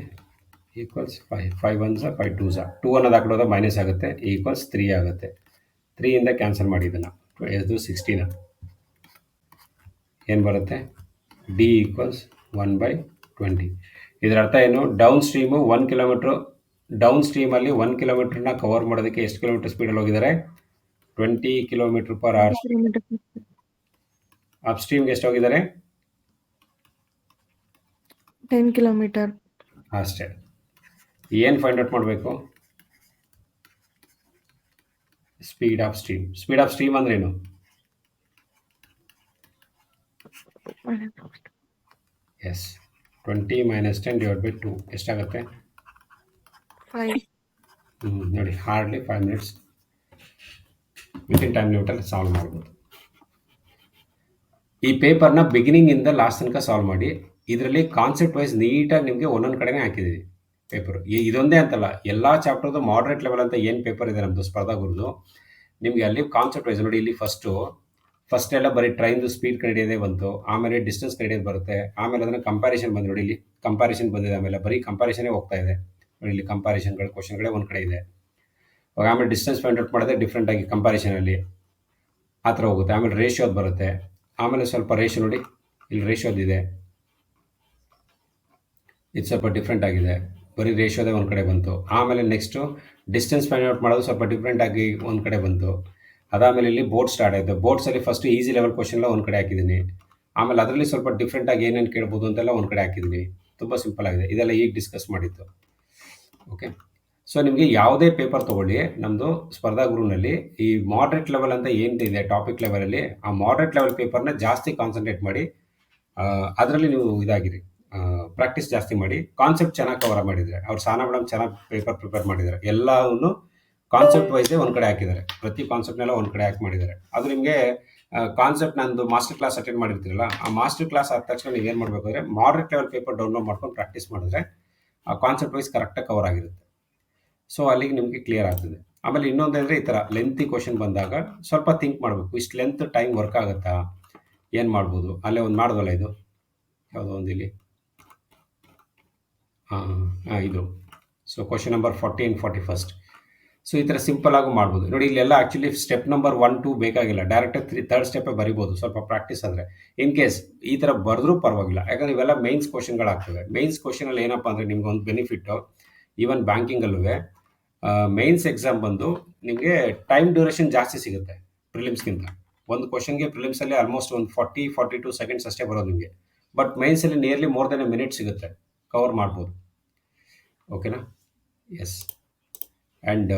ಈಕ್ವಲ್ಸ್ 5. 5 1s 5 2s 2 ಅನ್ನೋದು ಆ ಕಡೆ ಹೋದ ಮೈನಸ್ ಆಗುತ್ತೆ, ಈಕ್ವಲ್ಸ್ 3 ಆಗುತ್ತೆ. 3ಇಂದ ಕ್ಯಾನ್ಸಲ್ ಮಾಡಿ ಇದನ್ನು, ಇದು 16 ಏನು ಬರುತ್ತೆ, ಡಿ ಈಕ್ವಲ್ಸ್ 1/20. ಇದರ ಅರ್ಥ ಏನು, ಡೌನ್ ಸ್ಟ್ರೀಮು 1 ಕಿಲೋಮೀಟ್ರು, ಡೌನ್ ಸ್ಟ್ರೀಮಲ್ಲಿ 1 ಕಿಲೋಮೀಟ್ರನ್ನ ಕವರ್ ಮಾಡೋದಕ್ಕೆ ಎಷ್ಟು ಕಿಲೋಮೀಟರ್ ಸ್ಪೀಡಲ್ಲಿ ಹೋಗಿದ್ದಾರೆ, 20 km/h. ಅಪ್ ಸ್ಟ್ರೀಮ್ಗೆ ಎಷ್ಟು ಹೋಗಿದ್ದಾರೆ, 10 ಕಿಲೋಮೀಟರ್. ಅಷ್ಟೇ. ಏನು ಫೈಂಡ್ ಔಟ್ ಮಾಡಬೇಕು, speed of stream. Speed of stream ಅಂದ್ರೆ ಏನು, ಎಸ್ 20 - 10 / 2 ಎಷ್ಟಾಗುತ್ತೆ 5. ನೋಡಿ, ಹಾರ್ಡ್ಲಿ 5 minutes ವಿತಿನ್ ಟೈಮ್ ಲಿಮಿಟಲ್ಲಿ ಸಾಲ್ವ್ ಮಾಡ್ಬೋದು. ಈ ಪೇಪರ್ನ ಬಿಗಿನಿಂಗಿಂದ ಲಾಸ್ಟ್ ತನಕ ಸಾಲ್ವ್ ಮಾಡಿ. ಇದರಲ್ಲಿ ಕಾನ್ಸೆಪ್ಟ್ ವೈಸ್ ನೀಟಾಗಿ ನಿಮಗೆ ಒಂದೊಂದು ಕಡೆನೇ ಹಾಕಿದ್ದೀವಿ ಪೇಪರು. ಇದೊಂದೇ ಅಂತಲ್ಲ, ಎಲ್ಲ ಚಾಪ್ಟರ್ದು ಮಾಡ್ರೇಟ್ ಲೆವೆಲ್ ಅಂತ ಏನು ಪೇಪರ್ ಇದೆ ನಮ್ಮದು ಸ್ಪರ್ಧಾ ಗುರುದು, ನಿಮಗೆ ಅಲ್ಲಿ ಕಾನ್ಸೆಪ್ಟ್ ವೈಸ್ ನೋಡಿ. ಇಲ್ಲಿ ಫಸ್ಟ್ ಎಲ್ಲ ಬರೀ ಟ್ರೈನ್ದು ಸ್ಪೀಡ್ ಕಂಡಿಡಿಯೋದೇ ಬಂತು, ಆಮೇಲೆ ಡಿಸ್ಟೆನ್ಸ್ ಕಂಡಿಡಿಯೋದು ಬರುತ್ತೆ, ಆಮೇಲೆ ಅದನ್ನು ಕಂಪ್ಯಾರಿಸನ್ ಬಂದು ನೋಡಿ, ಇಲ್ಲಿ ಕಂಪ್ಯಾರಿಸನ್ ಬಂದಿದೆ, ಆಮೇಲೆ ಬರೀ ಕಂಪ್ಯಾರಿಸನೇ ಹೋಗ್ತಾ ಇದೆ ನೋಡಿ. ಇಲ್ಲಿ ಕಂಪ್ಯಾರಿಸನ್ಗಳು ಕ್ವಶನ್ಗಳೇ ಒಂದು ಕಡೆ ಇದೆ. ಆಮೇಲೆ ಡಿಸ್ಟೆನ್ಸ್ ಫೈಂಡ್ ಔಟ್ ಮಾಡೋದೇ ಡಿಫ್ರೆಂಟಾಗಿ ಕಂಪ್ಯಾರಿಸನಲ್ಲಿ ಆ ಥರ ಹೋಗುತ್ತೆ. ಆಮೇಲೆ ರೇಷಿಯೋದು ಬರುತ್ತೆ, ಆಮೇಲೆ ಸ್ವಲ್ಪ ರೇಷಿಯೋ ನೋಡಿ, ಇಲ್ಲಿ ರೇಷಿಯೋದಿದೆ, ಇದು ಸ್ವಲ್ಪ ಡಿಫ್ರೆಂಟ್ ಆಗಿದೆ, ಬರೀ ರೇಷಿಯೋದೇ ಒಂದು ಕಡೆ ಬಂತು. ಆಮೇಲೆ ನೆಕ್ಸ್ಟು ಡಿಸ್ಟೆನ್ಸ್ ಫೈಂಡ್ ಔಟ್ ಮಾಡೋದು ಸ್ವಲ್ಪ ಡಿಫ್ರೆಂಟಾಗಿ ಒಂದು ಕಡೆ ಬಂತು. ಅದಾದಮೇಲೆ ಇಲ್ಲಿ ಬೋರ್ಡ್ ಸ್ಟಾರ್ಟ್ ಆಯಿತು. ಬೋರ್ಡ್ಸಲ್ಲಿ ಫಸ್ಟು ಈಸಿ ಲೆವೆಲ್ ಕ್ವಶನ್ಲ ಒಂದು ಕಡೆ ಹಾಕಿದ್ದೀನಿ, ಆಮೇಲೆ ಅದರಲ್ಲಿ ಸ್ವಲ್ಪ ಡಿಫ್ರೆಂಟಾಗಿ ಏನೇನು ಕೇಳ್ಬೋದು ಅಂತೆಲ್ಲ ಒಂದು ಕಡೆ ಹಾಕಿದ್ದೀನಿ. ತುಂಬ ಸಿಂಪಲ್ ಆಗಿದೆ, ಇದೆಲ್ಲ ಈಗ ಡಿಸ್ಕಸ್ ಮಾಡಿದ್ದು. ಓಕೆ, ಸೊ ನಿಮಗೆ ಯಾವುದೇ ಪೇಪರ್ ತೊಗೊಳ್ಳಿ, ನಮ್ಮದು ಸ್ಪರ್ಧಾ ಗುರುನಲ್ಲಿ ಈ ಮಾಡ್ರೇಟ್ ಲೆವೆಲ್ ಅಂತ ಏನಿದೆ ಟಾಪಿಕ್ ಲೆವೆಲಲ್ಲಿ, ಆ ಮಾಡ್ರೇಟ್ ಲೆವೆಲ್ ಪೇಪರ್ನ ಜಾಸ್ತಿ ಕಾನ್ಸಂಟ್ರೇಟ್ ಮಾಡಿ, ಅದರಲ್ಲಿ ನೀವು ಇದಾಗಿರಿ, ಪ್ರಾಕ್ಟೀಸ್ ಜಾಸ್ತಿ ಮಾಡಿ. ಕಾನ್ಸೆಪ್ಟ್ ಚೆನ್ನಾಗಿ ಕವರ್ ಮಾಡಿದ್ದಾರೆ, ಅವ್ರು ಸಾನಾ ಮೇಡಮ್ ಚೆನ್ನಾಗಿ ಪೇಪರ್ ಪ್ರಿಪೇರ್ ಮಾಡಿದ್ದಾರೆ. ಎಲ್ಲವನ್ನು ಕಾನ್ಸೆಪ್ಟ್ ವೈಸೇ ಒಂದು ಕಡೆ ಹಾಕಿದ್ದಾರೆ, ಪ್ರತಿ ಕಾನ್ಸೆಪ್ಟ್ನೆಲ್ಲ ಒಂದು ಕಡೆ ಹಾಕಿ ಮಾಡಿದ್ದಾರೆ. ಅದು ನಿಮಗೆ ಕಾನ್ಸೆಪ್ಟ್, ನಂದು ಮಾಸ್ಟರ್ ಕ್ಲಾಸ್ ಅಟೆಂಡ್ ಮಾಡಿರ್ತೀರಲ್ಲ, ಆ ಮಾಸ್ಟರ್ ಕ್ಲಾಸ್ ಆದ ತಕ್ಷಣ ನೀವೇನು ಮಾಡಬೇಕು ಅಂದರೆ ಮಾಡ್ರೇಟ್ ಲೆವೆಲ್ ಪೇಪರ್ ಡೌನ್ಲೋಡ್ ಮಾಡ್ಕೊಂಡು ಪ್ರಾಕ್ಟೀಸ್ ಮಾಡಿದ್ರೆ ಆ ಕಾನ್ಸೆಪ್ಟ್ ವೈಸ್ ಕರೆಕ್ಟಾಗಿ ಕವರ್ ಆಗಿರುತ್ತೆ. ಸೊ ಅಲ್ಲಿಗೆ ನಿಮಗೆ ಕ್ಲಿಯರ್ ಆಗ್ತದೆ. ಆಮೇಲೆ ಇನ್ನೊಂದಂದರೆ, ಈ ಥರ ಲೆಂತಿ ಕ್ವಶನ್ ಬಂದಾಗ ಸ್ವಲ್ಪ ಥಿಂಕ್ ಮಾಡಬೇಕು, ಇಷ್ಟು ಲೆಂತ್ ಟೈಮ್ ವರ್ಕ್ ಆಗುತ್ತಾ, ಏನು ಮಾಡ್ಬೋದು, ಅಲ್ಲೇ ಒಂದು ಮಾಡ್ದಲ್ಲ ಇದು ಯಾವುದೋ ಒಂದು ಇಲ್ಲಿ ಇದು. So question number 40 and 41. So ಈ ಥರ ಸಿಂಪಲ್ ಆಗೂ ಮಾಡ್ಬೋದು ನೋಡಿ. ಇಲ್ಲೆಲ್ಲ ಆ್ಯಕ್ಚುಲಿ ಸ್ಟೆಪ್ ನಂಬರ್ 1, 2 ಬೇಕಾಗಿಲ್ಲ, ಡೈರೆಕ್ಟಾಗಿ ಥರ್ಡ್ ಸ್ಟೆಪ್ಪೇ ಬರಿಬೋದು ಸ್ವಲ್ಪ ಪ್ರಾಕ್ಟೀಸ್ ಆದರೆ. ಇನ್ ಕೇಸ್ ಈ ಥರ ಬರೆದ್ರೂ ಪರವಾಗಿಲ್ಲ, ಯಾಕಂದರೆ ಇವೆಲ್ಲ ಮೈನ್ಸ್ ಕ್ವಶನ್ಗಳಾಗ್ತವೆ. ಮೈನ್ಸ್ ಕ್ವಶನಲ್ಲಿ ಏನಪ್ಪ ಅಂದರೆ ನಿಮ್ಗೆ ಒಂದು ಬೆನಿಫಿಟ್ಟು, ಈವನ್ ಬ್ಯಾಂಕಿಂಗಲ್ಲೂ ಮೈನ್ಸ್ ಎಕ್ಸಾಮ್ ಬಂದು ನಿಮಗೆ ಟೈಮ್ ಡ್ಯೂರೇಷನ್ ಜಾಸ್ತಿ ಸಿಗುತ್ತೆ ಪ್ರಿಲಿಮ್ಸ್ಗಿಂತ. ಒಂದು ಕ್ವಶನ್ಗೆ ಪ್ರಿಲಿಮ್ಸಲ್ಲಿ ಆಲ್ಮೋಸ್ಟ್ ಒಂದು 40-42 ಸೆಕೆಂಡ್ಸ್ ಅಷ್ಟೇ ಬರೋದು ನಿಮಗೆ, ಬಟ್ ಮೈನ್ಸಲ್ಲಿ nearly more than a minute ಸಿಗುತ್ತೆ, ಕವರ್ ಮಾಡ್ಬೋದು. ಓಕೆನಾ? ಎಸ್. ಆ್ಯಂಡ್